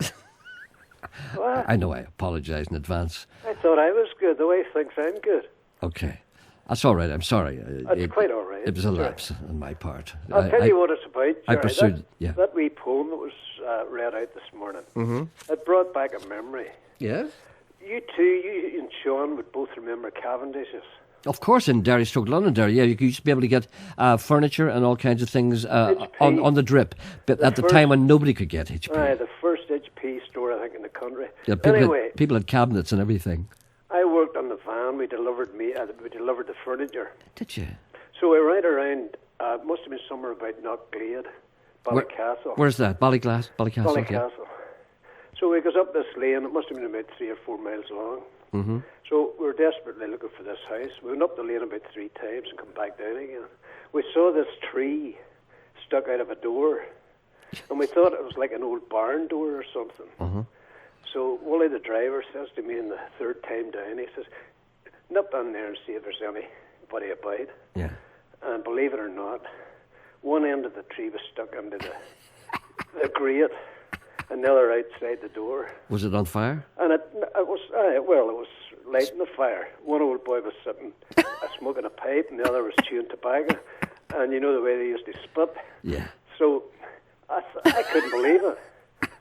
What? I know. I apologise in advance. I thought I was good. The way thinks I'm good. Okay. That's all right. I'm sorry. That's quite all right. It was a Sure. lapse on my part. I'll tell you what it's about. I Gerry. pursued. Yeah. That wee poem that was read out this morning. Mm-hmm. It brought back a memory. Yes. You two, you and Sean would both remember Cavendish's. Of course, in Derry, Stoke Londonderry, yeah, you used to be able to get furniture and all kinds of things on the drip, but at the time when nobody could get HP. The first HP store, I think, in the country. Yeah, people had cabinets and everything. I worked on the van. We delivered the furniture. Did you? So we went around. Must have been somewhere about Knockglade, Ballycastle. Where's that? Ballycastle. Ballycastle. Yeah. So we goes up this lane. It must have been about 3 or 4 miles long. Mm-hmm. So we were desperately looking for this house. We went up the lane about 3 times and come back down again. We saw this tree stuck out of a door, and we thought it was like an old barn door or something. Uh-huh. So Wally, the driver, says to me in the 3rd time down, he says, nip in there and see if there's anybody about. Yeah. And believe it or not, one end of the tree was stuck into the grate, and the other outside the door. Was it on fire? And it was lighting the fire. One old boy was sitting smoking a pipe, and the other was chewing tobacco. And you know the way they used to spit. Yeah. So I couldn't believe it.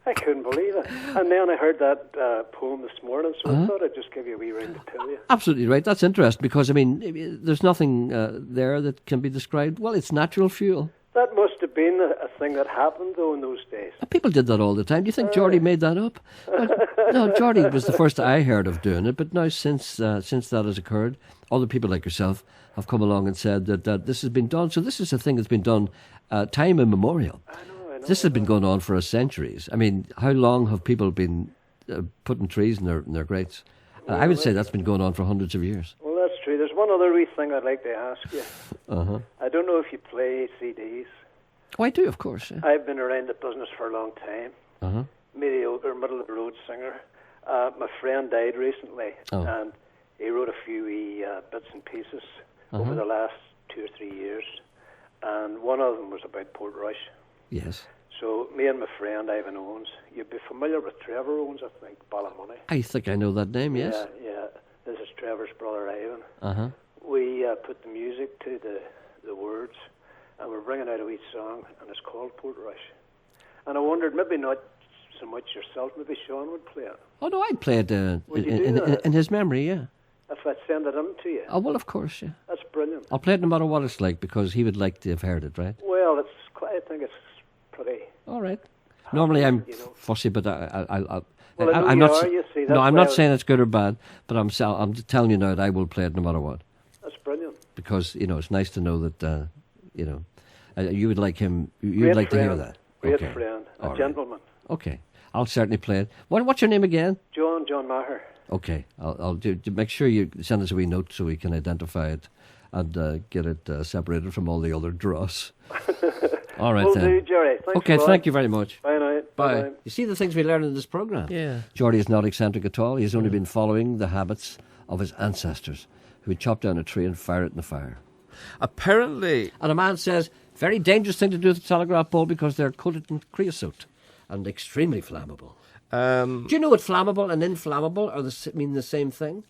I couldn't believe it. And then I heard that poem this morning, so I thought I'd just give you a wee ring to tell you. Absolutely right. That's interesting because, I mean, there's nothing there that can be described. Well, it's natural fuel. That must have been a thing that happened, though, in those days. People did that all the time. Do you think Geordie made that up? No, Geordie was the first I heard of doing it, but now since that has occurred, other people like yourself have come along and said that this has been done. So this is a thing that's been done time immemorial. I know. This has been going on for centuries. I mean, how long have people been putting trees in their grates? I would say that's been going on for hundreds of years. Well, that's true. There's one other wee thing I'd like to ask you. Uh-huh. I don't know if you play CDs. Oh, I do, of course. Yeah. I've been around the business for a long time. Uh-huh. Mediocre, middle-of-the-road singer. My friend died recently, and he wrote a few wee bits and pieces over the last 2 or 3 years. And one of them was about Portrush. Yes. So me and my friend Ivan Owens, you'd be familiar with Trevor Owens, I think, Ballymoney. I think I know that name, yes. Yeah. This is Trevor's brother Ivan. Uh-huh. We put the music to the words, and we're bringing out a wee song, and it's called Portrush. And I wondered, maybe not so much yourself, maybe Sean would play it. Oh, no, I'd play it in his memory, yeah. If I send it in to you. Oh, well, of course, yeah. That's brilliant. I'll play it no matter what it's like, because he would like to have heard it, right? Well, I think it's pretty. All right. Normally I'm fussy, but I'm not. I'm not saying it's good or bad, but I'm telling you now that I will play it no matter what. That's brilliant. Because it's nice to know that you would like him. You'd like to hear that. Great friend, gentleman. Okay, I'll certainly play it. What's your name again? John Maher. Okay, I'll do. Make sure you send us a wee note so we can identify it and get it separated from all the other dross. All right, then. Will do, Gerry. Thanks okay, thank you very much. Bye now. Bye. You see the things we learn in this programme? Yeah. Geordie is not eccentric at all. He's only been following the habits of his ancestors who would chop down a tree and fire it in the fire. Apparently. And a man says, very dangerous thing to do with the telegraph pole because they're coated in creosote and extremely flammable. Do you know what flammable and inflammable mean the same thing?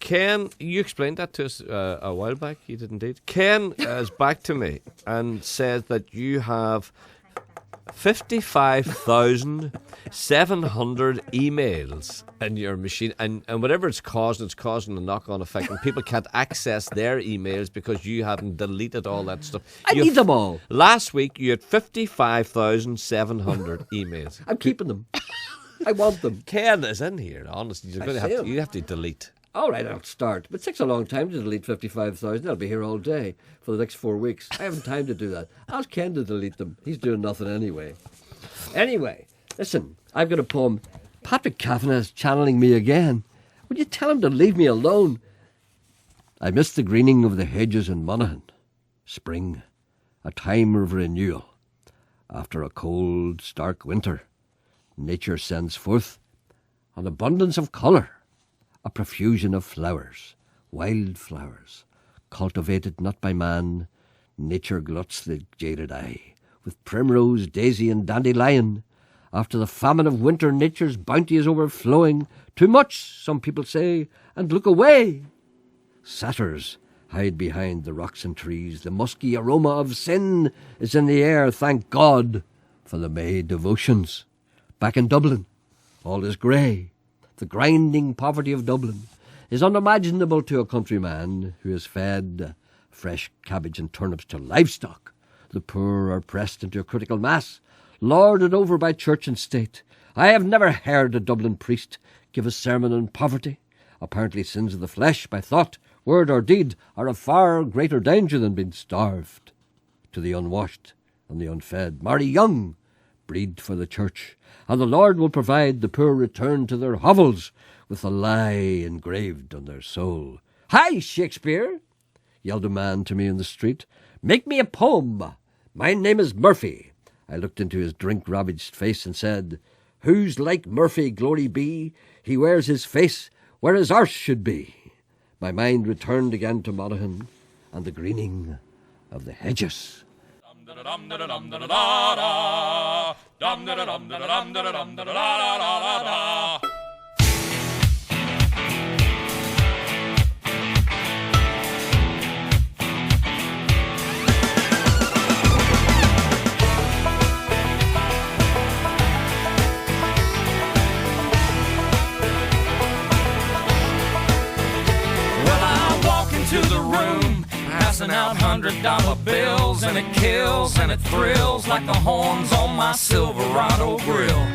Ken, you explained that to us a while back. You did indeed. Ken is back to me and says that you have 55,700 emails in your machine, and whatever it's causing a knock-on effect, and people can't access their emails because you haven't deleted all that stuff. I need them all. Last week, you had 55,700 emails. I'm keeping them. I want them. Ken is in here, honestly. You have to delete. All right, I'll start. But it takes a long time to delete 55,000. I'll be here all day for the next 4 weeks. I haven't time to do that. Ask Ken to delete them. He's doing nothing anyway. Anyway, listen, I've got a poem. Patrick Kavanagh is channeling me again. Would you tell him to leave me alone? I miss the greening of the hedges in Monaghan. Spring, a time of renewal. After a cold, stark winter, nature sends forth an abundance of colour, a profusion of flowers, wild flowers, cultivated not by man. Nature gluts the jaded eye with primrose, daisy and dandelion. After the famine of winter, nature's bounty is overflowing. Too much, some people say, and look away. Satyrs hide behind the rocks and trees. The musky aroma of sin is in the air. Thank God for the May devotions. Back in Dublin, all is grey. The grinding poverty of Dublin is unimaginable to a countryman who has fed fresh cabbage and turnips to livestock. The poor are pressed into a critical mass, lorded over by church and state. I have never heard a Dublin priest give a sermon on poverty. Apparently sins of the flesh by thought, word or deed are of far greater danger than being starved. To the unwashed and the unfed, marry young, breed for the church, and the Lord will provide the poor return to their hovels with a lie engraved on their soul. Hi, Shakespeare, yelled a man to me in the street. Make me a poem. My name is Murphy. I looked into his drink-ravaged face and said, Who's like Murphy, glory be? He wears his face where his arse should be. My mind returned again to Monaghan and the greening of the hedges. To the room, passing out $100 bills, and it kills and it thrills like the horns on my Silverado grill.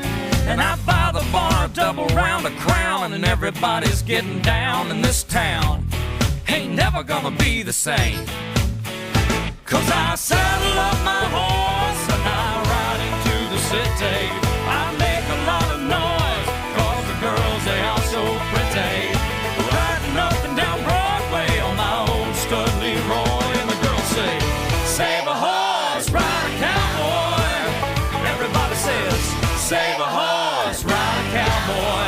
And I buy the bar a double round of Crown, and everybody's getting down in this town. Ain't never gonna be the same, 'cause I saddle up my horse and I ride into the city. I make a lot of noise 'cause the girls, they are so pretty. Riding up and down Broadway on my old stud Leroy, and the girls say, save a horse, ride a cowboy. Everybody says, save a horse, ride a cowboy.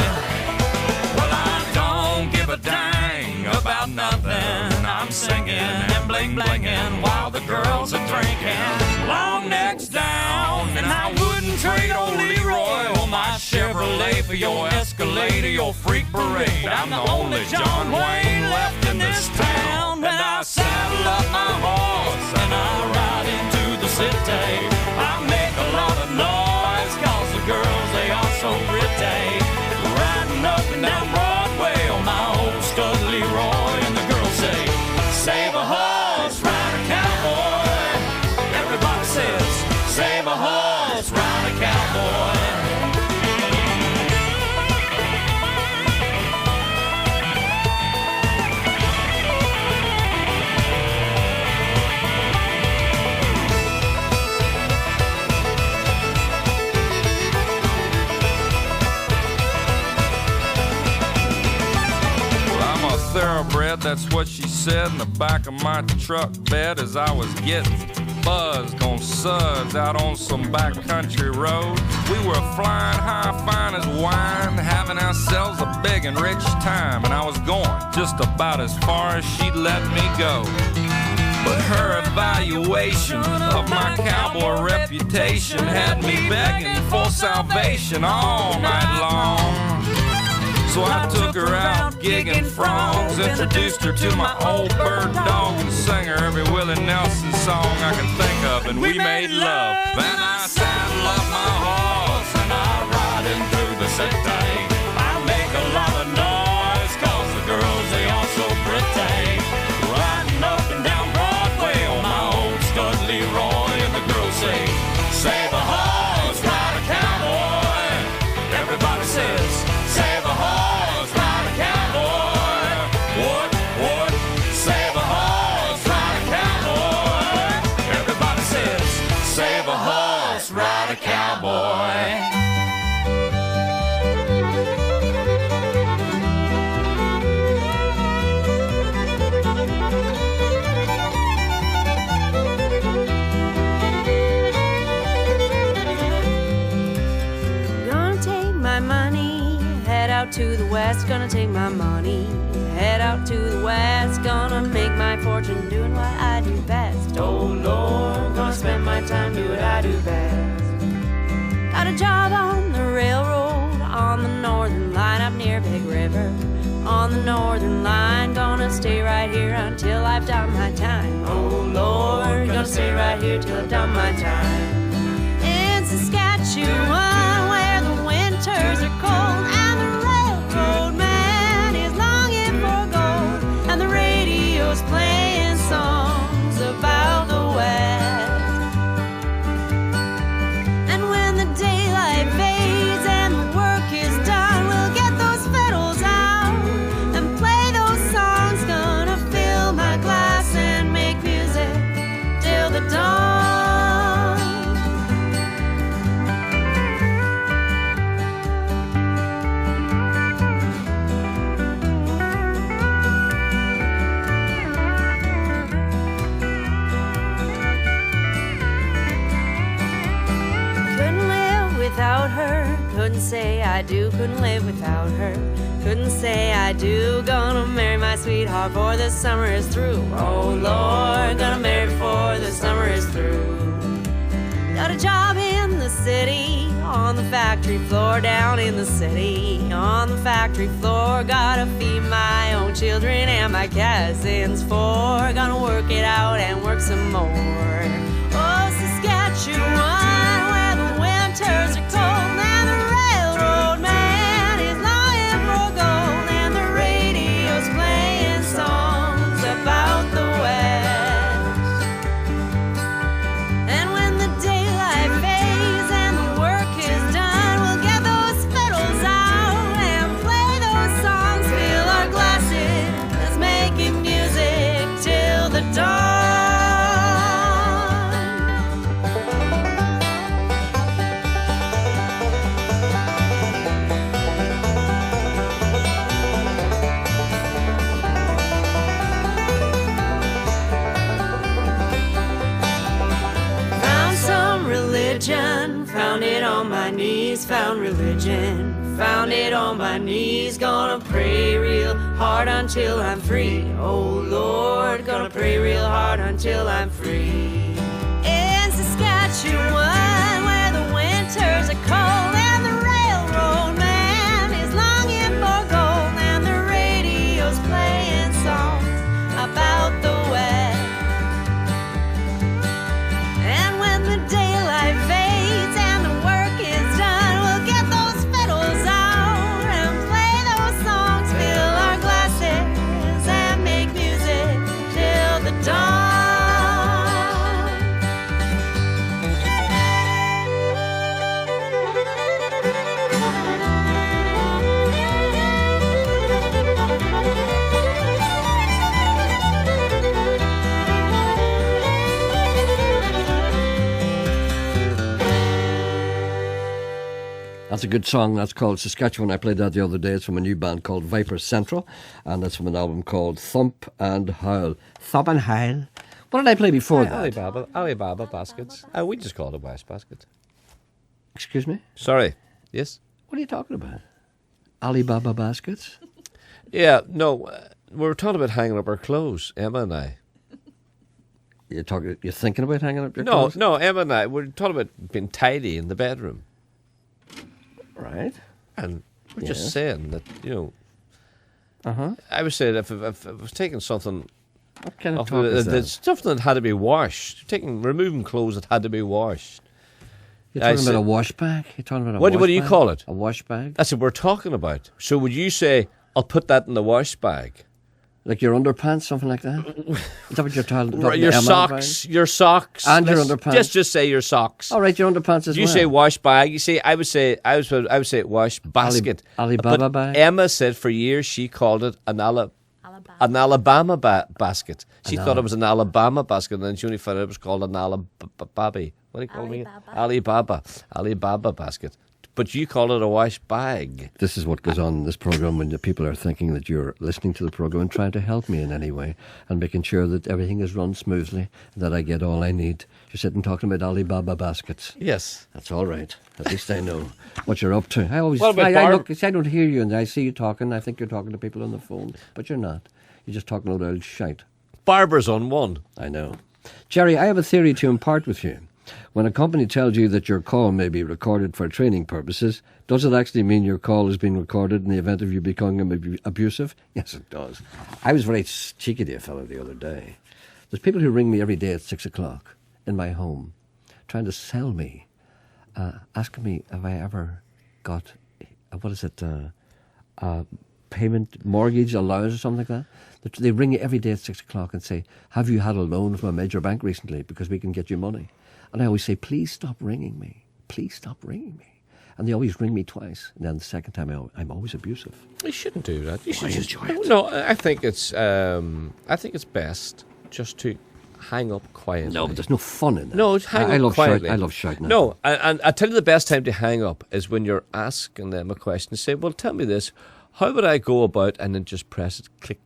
Well, I don't give a dang about nothing. I'm singing and bling-blinging while the girls are drinking. Long necks down, and I wouldn't trade old Leroy or my Chevrolet for your Escalade or your freak parade. I'm the only John Wayne left in this town, and I saddle up my horse and I ride into the city. I make a lot of noise 'cause the girls, they are so pretty. Riding up and down Broadway on my old stud Leroy, and the girls say, save a horse, ride a cowboy. Everybody says, save a horse, ride a cowboy. Thoroughbred, that's what she said in the back of my truck bed as I was getting buzzed on suds out on some backcountry road. We were flying high, fine as wine, having ourselves a big and rich time, and I was going just about as far as she'd let me go. But her evaluation of my cowboy reputation had me begging for salvation all night long. So I took her out gigging frogs, introduced her to my old bird dog, and sang her every Willie Nelson song I could think of, and we made love. Then I saddle up my horse and I ride in through the city. I make a lot of noise 'cause the girls, they are so pretty. Riding up and down Broadway on my old stud Leroy, and the girls say, save a horse, ride a cowboy. Everybody says, save a horse, ride a cowboy. What? Save a horse, ride a cowboy. Everybody says, save a horse, ride a cowboy. To the west, gonna take my money, head out to the west, gonna make my fortune doing what I do best. Oh Lord, gonna spend my time doing what I do best. Got a job on the railroad, on the northern line up near Big River. On the northern line, gonna stay right here until I've done my time. Oh Lord, gonna stay right here till I've done my time. In Saskatchewan, where the winters are cold and the railroad man is longing for without her. Couldn't say I do, couldn't live without her. Couldn't say I do. Gonna marry my sweetheart before the summer is through. Oh Lord, gonna marry before the summer is through. Got a job in the city, on the factory floor, down in the city, on the factory floor. Gotta feed my own children and my cousins for. Gonna work it out and work some more. Oh, Saskatchewan, where the winters are cold and the railroad man is longing for gold, and the radio's playing songs about the West. And when the daylight fades and the work is done, we'll get those fiddles out and play those songs, fill our glasses, making music till the dawn. Found some religion, found it on my knees, found religion, found it on my knees. Gonna pray real hard until I'm free. Oh Lord, gonna pray real hard until I'm free. In Saskatchewan, where the winters are cold and the railroad man is longing for gold, and the radio's playing songs about the West. And when the daylight fades and the work is done, we'll get those fiddles out and play those songs, fill our glasses and make music till the dawn. That's a good song. That's called Saskatchewan. I played that the other day. It's from a new band called Viper Central, and that's from an album called Thump and Howl. Thump and Howl. What did I play before that? Alibaba baskets. We just called it West basket. Excuse me? Sorry. Yes? What are you talking about? Alibaba baskets? Yeah, no. We were talking about hanging up our clothes, Emma and I. You're thinking about hanging up your clothes? No, Emma and I. We're talking about being tidy in the bedroom. Right. And we're just saying that, Uh-huh. I was saying if I was taking something What kind of off talk is that? something that had to be washed, removing clothes that had to be washed. You're talking about a wash bag? You're talking about a what wash do you bag? call it? A wash bag? That's what we're talking about. So would you say, I'll put that in the wash bag? Like your underpants, something like that? Is that what you're talking about? Your socks. And your underpants. Just say your socks. All right, your underpants as well. You say wash bag. You say I would say wash basket. Alibaba But bag. Emma said for years she called it an Alabama basket. She thought it was an Alabama basket, and then she only found out it was called an Alibaba. What do you call me? Alibaba basket. But you call it a wash bag. This is what goes on in this program when the people are thinking that you're listening to the program and trying to help me in any way and making sure that everything is run smoothly and that I get all I need. You're sitting talking about Alibaba baskets. Yes. That's all right. At least I know what you're up to. I always What about I look, I don't hear you and I see you talking. I think you're talking to people on the phone, but you're not. You're just talking a load of old shite. Barber's on one. I know. Gerry, I have a theory to impart with you. When a company tells you that your call may be recorded for training purposes, does it actually mean your call is being recorded in the event of you becoming abusive? Yes, it does. I was very cheeky to a fellow the other day. There's people who ring me every day at 6 o'clock in my home, trying to sell me, asking me have I ever got, payment, mortgage allowance or something like that. They ring you every day at 6 o'clock and say, have you had a loan from a major bank recently because we can get you money? And I always say, please stop ringing me. Please stop ringing me. And they always ring me twice. And then the second time, I'm always abusive. You shouldn't do that. You should enjoy it. No, I think it's best just to hang up quietly. No, but there's no fun in that. No, hang up quietly. I love shouting. No, and I tell you the best time to hang up is when you're asking them a question. Say, well, tell me this. How would I go about, and then just press it, click,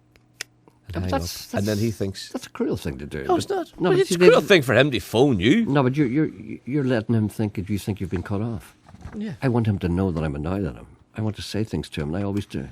and hang up. And then he thinks that's a cruel thing to do. No, it's not. No, but it's a cruel thing for him to phone you. No, but you're letting him think that you think you've been cut off. Yeah. I want him to know that I'm annoyed at him. I want to say things to him, and I always do.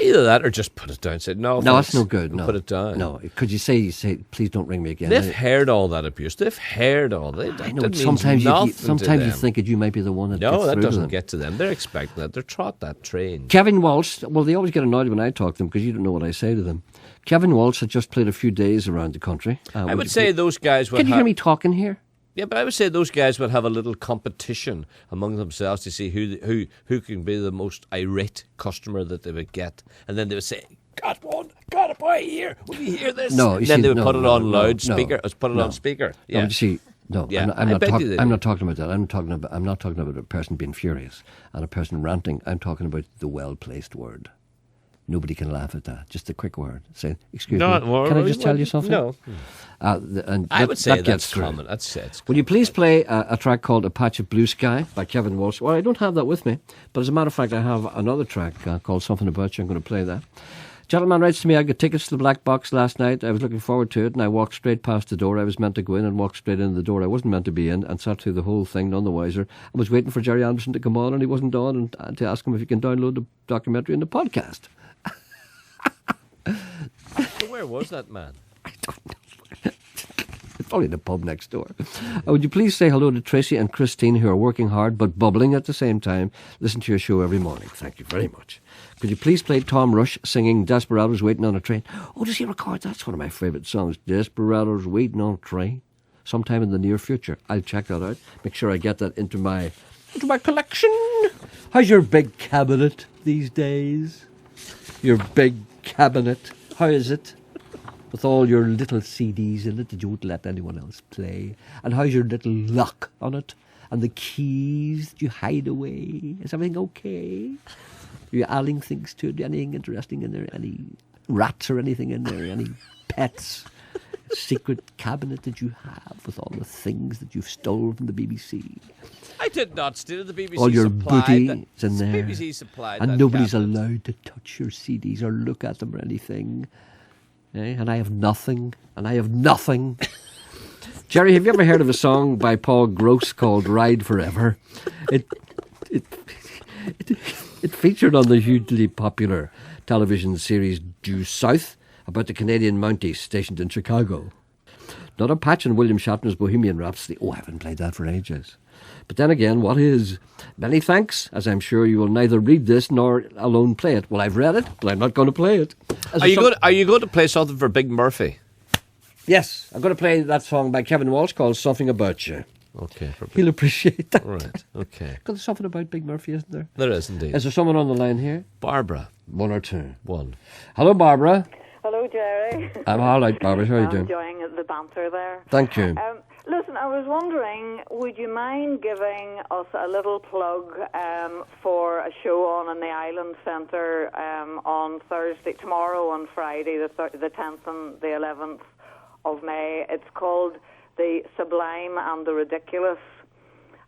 Either that or just put it down. Say, no, No, thanks, that's no good. and No, put it down. No, could you say, please don't ring me again? They've heard all that abuse. They've heard all that. I know. Sometimes you think that you might be the one that gets No, that through to doesn't them. get to them. They're expecting that. They're trot that train. Kevin Walsh, well, they always get annoyed when I talk to them because you don't know what I say to them. Kevin Walsh had just played a few days around the country. I would say those guys would Can you hear me talking here? Yeah, but I would say those guys would have a little competition among themselves to see who can be the most irate customer that they would get. And then they would say, got one, got a boy here, will you hear this? No, and then they would put it on no, loudspeaker. Put it on speaker. Yeah. No, you see, no, Yeah, I'm not talking about that. I'm not talking about a person being furious and a person ranting. I'm talking about the well-placed word. Nobody can laugh at that. Just a quick word. Say, excuse me, can I just tell you something? No. And I would say that gets that's through. common. That's it. Will you please play a track called A Patch of Blue Sky by Kevin Walsh? Well, I don't have that with me, but as a matter of fact, I have another track called Something About You. I'm going to play that. Gentleman writes to me, I got tickets to the Black Box last night. I was looking forward to it, and I walked straight past the door. I was meant to go in and walked straight into the door I wasn't meant to be in, and sat through the whole thing none the wiser. I was waiting for Gerry Anderson to come on, and he wasn't on, and to ask him if he can download the documentary and the podcast. So where was that man? Probably the pub next door. Would you please say hello to Tracy and Christine, who are working hard but bubbling at the same time? Listen to your show every morning. Thank you very much. Could you please play Tom Rush singing Desperados Waiting on a Train? Oh, does he record? That's one of my favourite songs. Desperados Waiting on a Train. Sometime in the near future. I'll check that out. Make sure I get that into my collection. How's your big cabinet these days? Your big cabinet. How is it? With all your little CDs in it that you won't let anyone else play. And how's your little lock on it? And the keys that you hide away? Is everything okay? Are you adding things to it? Anything interesting in there? Any rats or anything in there? Any pets? Secret cabinet that you have with all the things that you've stolen from the BBC? I did not steal the BBC. All your supplied booty that- is in there. BBC supplied and that nobody's cabinet. allowed to touch your CDs or look at them or anything. And I have nothing. Gerry, have you ever heard of a song by Paul Gross called Ride Forever? It featured on the hugely popular television series Due South about the Canadian Mounties stationed in Chicago. Not a patch on William Shatner's Bohemian Rhapsody. Oh, I haven't played that for ages. But then again, what is? Many thanks, as I'm sure you will neither read this nor alone play it. Well, I've read it, but I'm not going to play it. Are you going to play something for Big Murphy? Yes, I'm going to play that song by Kevin Walsh called Something About You. Okay. He'll appreciate that. Right, okay. Got something about Big Murphy, isn't there? There is indeed. Is there someone on the line here? Barbara. One or two? One. Hello, Barbara. Hello, Jerry. I'm all right, Barbara. How are you I'm doing? enjoying the banter there. Thank you. Listen, I was wondering, would you mind giving us a little plug for a show on in the Island Centre on Thursday, tomorrow on Friday, the 10th and the 11th of May. It's called The Sublime and the Ridiculous.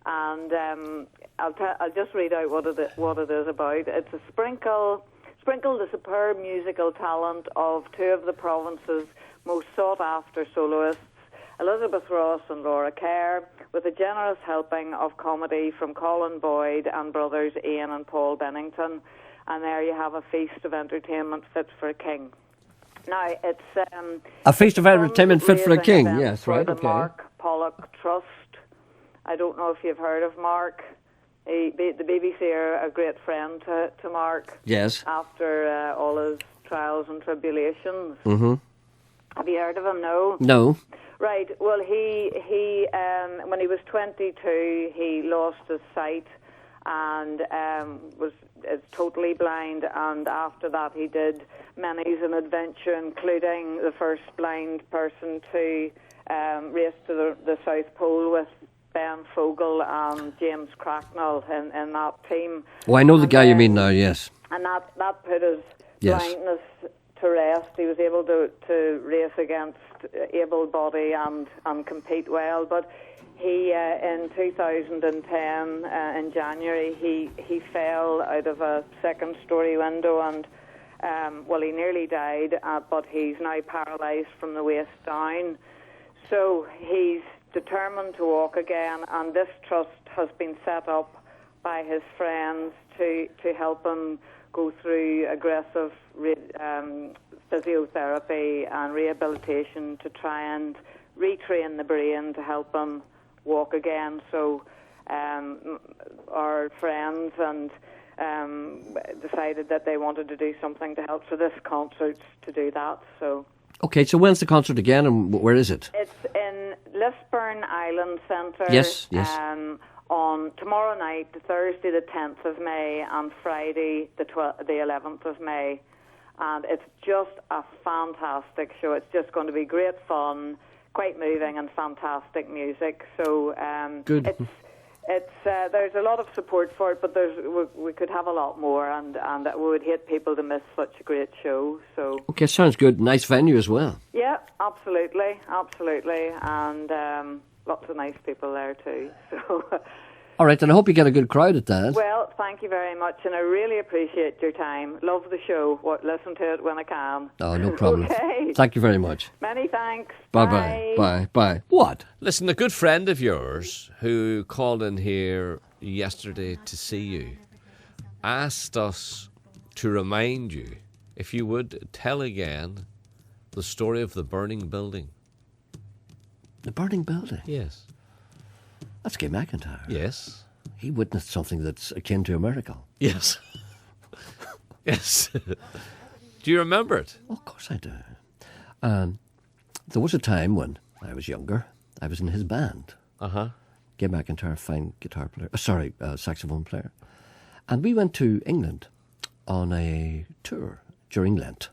And I'll just read out what it is about. It's a sprinkle the superb musical talent of two of the province's most sought-after soloists, Elizabeth Ross and Laura Kerr, with a generous helping of comedy from Colin Boyd and brothers Ian and Paul Bennington. And there you have a feast of entertainment fit for a king. Now, it's a feast of entertainment fit for a king. event Yes, for right. the Okay. Mark Pollock Trust. I don't know if you've heard of Mark. The BBC are a great friend to Mark. Yes. After all his trials and tribulations. Mm-hmm. Have you heard of him? No. No. Right. Well, he when he was 22, he lost his sight and is totally blind. And after that, he did many's an adventure, including the first blind person to race to the South Pole with Ben Fogel and James Cracknell in that team. Oh, I know the guy you mean now. Yes. And that put his Yes. blindness to rest. He was able to race against able body and compete well. But he in 2010 in January he fell out of a second-story window and he nearly died. But he's now paralysed from the waist down. So he's determined to walk again, and this trust has been set up by his friends to help him go through aggressive physiotherapy and rehabilitation to try and retrain the brain to help him walk again. So our friends and decided that they wanted to do something to help. So this concert's to do that. So. Okay, so when's the concert again, and where is it? It's in Lisburn Island Centre. Yes. On tomorrow night, Thursday the 10th of May, and Friday the 11th of May. And it's just a fantastic show. It's just going to be great fun, quite moving, and fantastic music. So good. It's there's a lot of support for it, but we could have a lot more, and we would hate people to miss such a great show. So okay, sounds good. Nice venue as well. Yeah, absolutely, and lots of nice people there too. So. All right, and I hope you get a good crowd at that. Well, thank you very much, and I really appreciate your time. Love the show. Listen to it when I can. Oh, no problem. Okay. Thank you very much. Many thanks. Bye. Bye. What? Listen, a good friend of yours who called in here yesterday to see you asked us to remind you, if you would tell again the story of the burning building. The burning building? Yes. That's Gay McIntyre. Yes. He witnessed something that's akin to a miracle. Yes. Yes. Do you remember it? Oh, of course I do. There was a time when I was younger, I was in his band. Uh-huh. Gay McIntyre, fine guitar player. Saxophone player. And we went to England on a tour during Lent.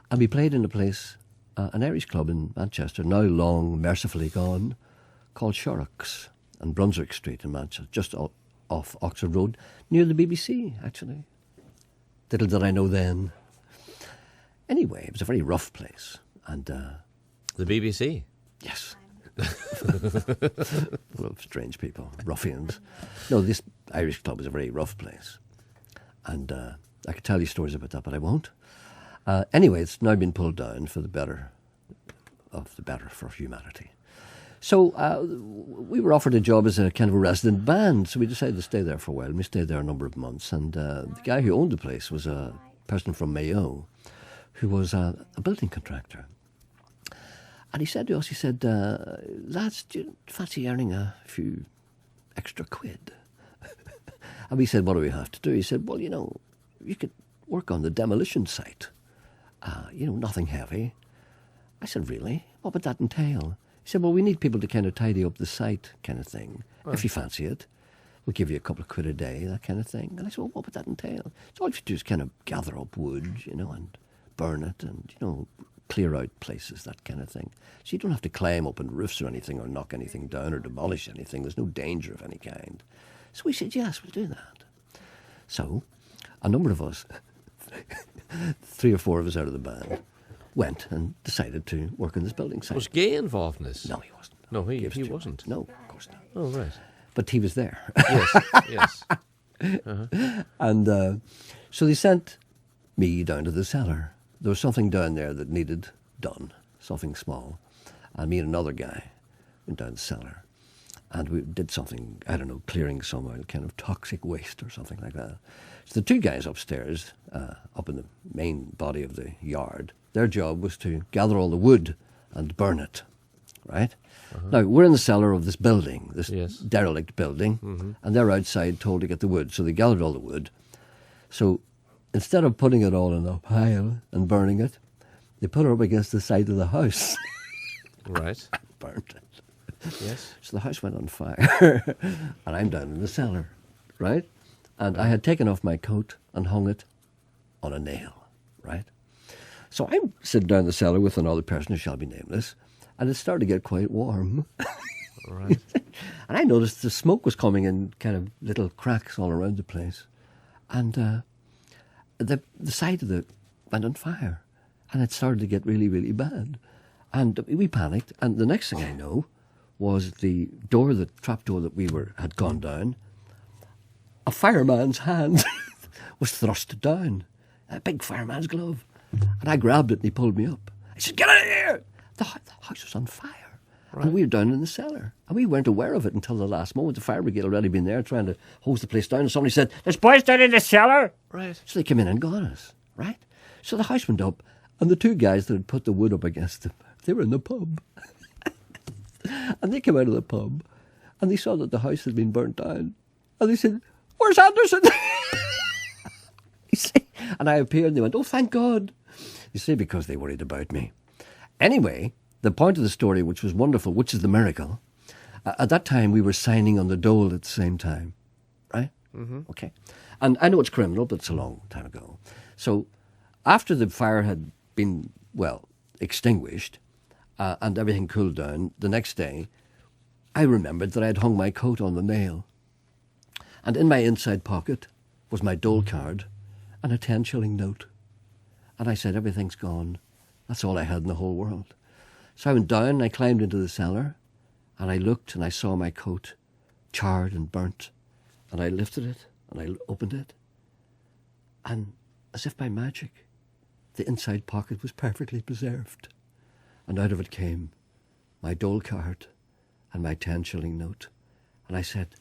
And we played in a place, an Irish club in Manchester, now long mercifully gone, called Shorrock's on Brunswick Street in Manchester, just off Oxford Road, near the BBC, actually. Little did I know then. Anyway, it was a very rough place. And the BBC? Yes. Full of strange people, ruffians. No, this Irish club was a very rough place. And I could tell you stories about that, but I won't. Anyway, it's now been pulled down for the better for humanity. So we were offered a job as a kind of a resident band, so we decided to stay there for a while. We stayed there a number of months, and the guy who owned the place was a person from Mayo who was a building contractor. And he said to us, lads, do you fancy earning a few extra quid? And we said, what do we have to do? He said, well, you could work on the demolition site. Nothing heavy. I said, really? What would that entail? He said, well, we need people to kind of tidy up the site kind of thing. Oh. If you fancy it, we'll give you a couple of quid a day, that kind of thing. And I said, well, what would that entail? So all you do is kind of gather up wood, and burn it and, clear out places, that kind of thing. So you don't have to climb up on roofs or anything or knock anything down or demolish anything. There's no danger of any kind. So we said, yes, we'll do that. So a number of us, 3 or 4 of us out of the band, went and decided to work on this building site. Was Gay involved in this? No, he wasn't. No, he wasn't. No, of course not. Oh, right. But he was there. Yes. Uh-huh. And so they sent me down to the cellar. There was something down there that needed done, something small. And me and another guy went down the cellar. And we did something, I don't know, clearing some kind of toxic waste or something like that. So the 2 guys upstairs, up in the main body of the yard, their job was to gather all the wood and burn it, right? Uh-huh. Now, we're in the cellar of this building, this derelict building, and they're outside told to get the wood. So they gathered all the wood. So instead of putting it all in a pile and burning it, they put it up against the side of the house. Right. Burnt it. Yes. So the house went on fire, and I'm down in the cellar, right? And I had taken off my coat and hung it on a nail, right? So I'm sitting down in the cellar with another person who shall be nameless, and it started to get quite warm. Right. And I noticed the smoke was coming in kind of little cracks all around the place. And the side of it went on fire, and it started to get really, really bad. And we panicked, and the next thing I know was the trap door that had gone down, a fireman's hand was thrust down, a big fireman's glove. And I grabbed it and he pulled me up. I said, get out of here! The house was on fire. And we were down in the cellar. And we weren't aware of it until the last moment. The fire brigade had already been there trying to hose the place down. And somebody said, "There's boys down in the cellar." Right. So they came in and got us, right? So the house went up. And the two guys that had put the wood up against them, they were in the pub. And they came out of the pub. And they saw that the house had been burnt down. And they said, "Where's Anderson?" You see? And I appeared and they went, "Oh, thank God." You see, because they worried about me. Anyway, the point of the story, which was wonderful, which is the miracle, at that time we were signing on the dole at the same time, right? Mm-hmm. Okay. And I know it's criminal, but it's a long time ago. So after the fire had been, well, extinguished and everything cooled down, the next day I remembered that I had hung my coat on the nail. And in my inside pocket was my dole card and a 10-shilling note. And I said, "Everything's gone. That's all I had in the whole world." So I went down and I climbed into the cellar and I looked and I saw my coat charred and burnt. And I lifted it and I opened it. And as if by magic, the inside pocket was perfectly preserved. And out of it came my dole card and my 10-shilling note. And I said,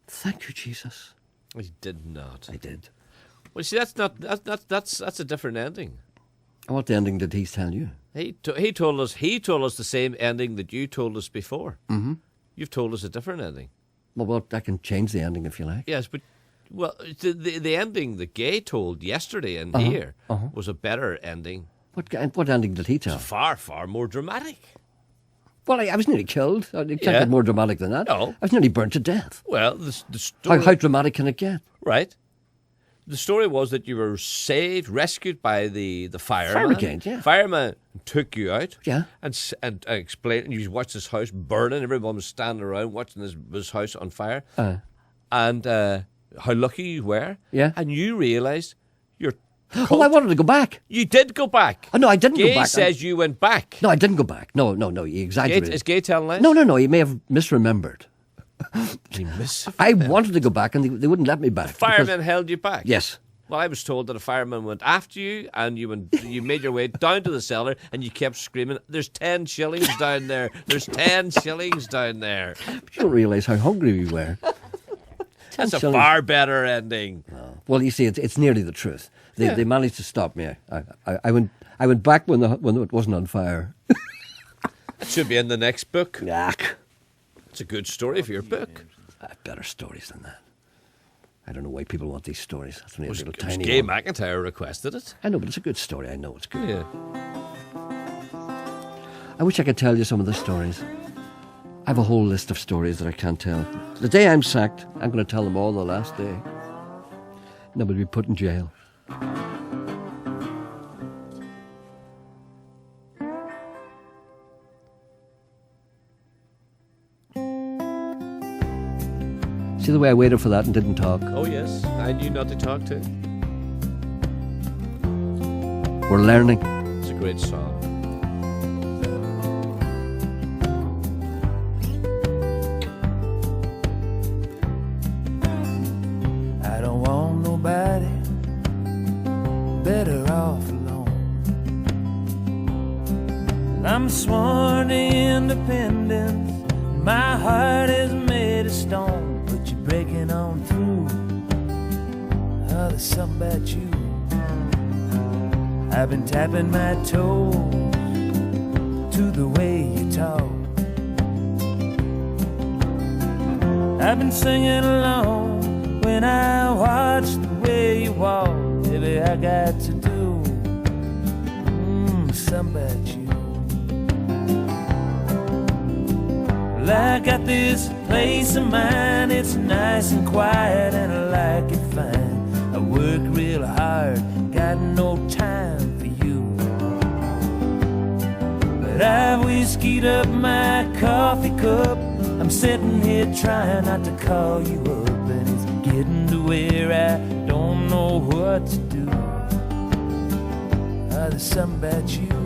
"Thank you, Jesus." He did not. I did. Well, see, that's a different ending. And what ending did he tell you? He told us the same ending that you told us before. Mm-hmm. You've told us a different ending. Well, I can change the ending if you like. Yes, but the ending that Gay told yesterday and here was a better ending. What ending did he tell? It's far more dramatic. Well, I was nearly killed. It can't get more dramatic than that. No. I was nearly burnt to death. Well, the story... How dramatic can it get? Right. The story was that you were rescued by the fireman. Fire brigade, yeah. Fireman took you out. Yeah. And explained, and you watched this house burning. Everyone was standing around watching this house on fire. And how lucky you were. Yeah. And you realised you're... Oh, I wanted to go back. You did go back. Oh, no, I didn't go back. Gay says you went back. No, I didn't go back. No, he exaggerated. Is Gay telling lies? No, he may have misremembered. I misremembered? wanted to go back and they wouldn't let me back. The fireman held you back? Yes. Well, I was told that a fireman went after you and you made your way down to the cellar and you kept screaming, "There's 10 shillings down there. There's 10 shillings down there." But you don't realise how hungry we were. That's a far better ending. No. Well, you see, it's nearly the truth. They managed to stop me. I went back when it wasn't on fire. It should be in the next book. Yuck. It's a good story for your book. I have better stories than that. I don't know why people want these stories. That's only a little It was tiny Gay one. McIntyre requested it. I know, but it's a good story. I know it's good. Yeah. I wish I could tell you some of the stories. I have a whole list of stories that I can't tell. The day I'm sacked, I'm going to tell them all the last day. And I'm going to be put in jail. See the way I waited for that and didn't talk? Oh, yes. I knew not to talk to. We're learning. It's a great song. I don't want nobody better off alone. I'm sworn to independence. My heart is made of stone, but you're breaking on through. Oh, there's something about you. I've been tapping my toes to the way you talk. I've been singing along when I watch the way you walk. Baby, I got to do something about you. Well, I got this place of mine. It's nice and quiet and I like it fine. I work real hard, got no time for you. But I've whiskeyed up my coffee cup. I'm sitting here trying not to call you up, and it's getting to where I don't know what to do. There's something about you.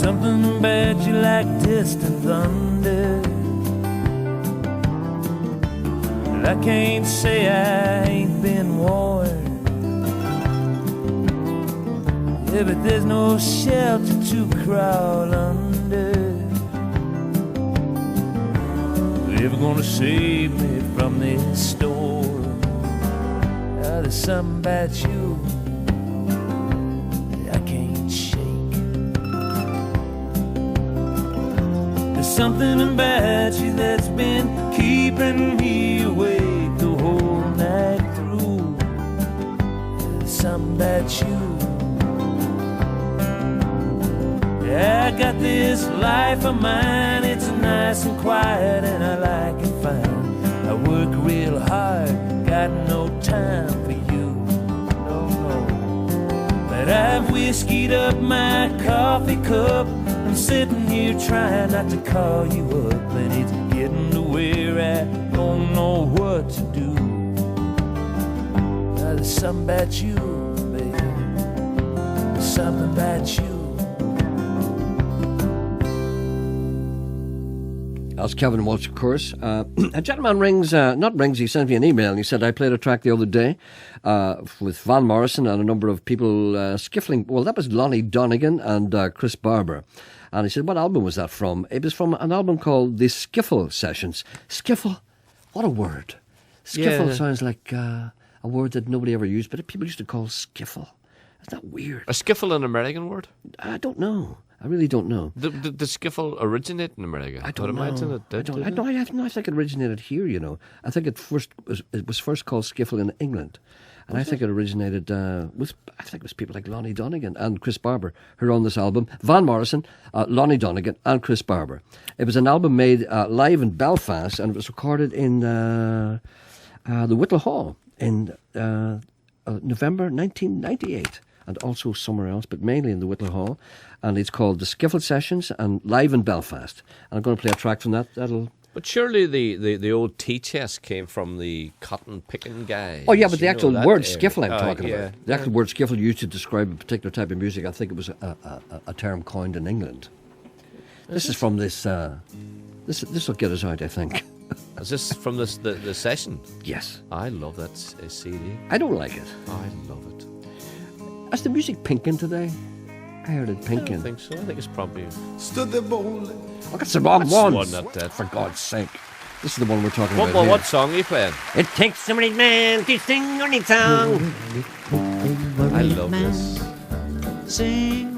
something about you like distant thunder. But I can't say I ain't been warned. Yeah, but there's no shelter to crawl under. Ever gonna save me from this storm? There's something about you that I can't shake. There's something about you that's been keeping me awake the whole night through. There's something about you. I got this life of mine, it's nice and quiet and I like it fine. I work real hard, got no time for you, no, no. But I've whiskeyed up my coffee cup. I'm sitting here trying not to call you up, and it's getting to where I don't know what to do. There's something about you, baby. There's something about you. That's Kevin Walsh, of course. A gentleman he sent me an email and he said, I played a track the other day with Van Morrison and a number of people skiffling. Well, that was Lonnie Donegan and Chris Barber. And he said, what album was that from? It was from an album called The Skiffle Sessions. Skiffle? What a word. Skiffle sounds like a word that nobody ever used, but people used to call skiffle. Isn't that weird? A skiffle an American word? I don't know. I really don't know. Did the skiffle originate in America? I don't know. Imagine it did. I think it originated here, you know. I think it was first called skiffle in England. And I think it originated with people like Lonnie Donegan and Chris Barber who are on this album. Van Morrison, Lonnie Donegan and Chris Barber. It was an album made live in Belfast and it was recorded in the Whittle Hall in November 1998. And also somewhere else, but mainly in the Whittle Hall. And it's called The Skiffle Sessions and live in Belfast. And I'm going to play a track from that. But surely the old tea chest came from the cotton picking guy. Oh yeah, but the actual word skiffle I'm talking about. The actual word skiffle used to describe a particular type of music. I think it was a term coined in England. This is from this. This will get us out, I think. Is this from the session? Yes. I love that CD. I don't like it. I love it. Is the music pinking today? I heard it pinking. I don't think so. I think it's probably... Stood there boldly. Oh, that's the wrong one. For God's sake. This is the one we're talking about here. What song are you playing? It takes so many men to sing any song. I love this. Sing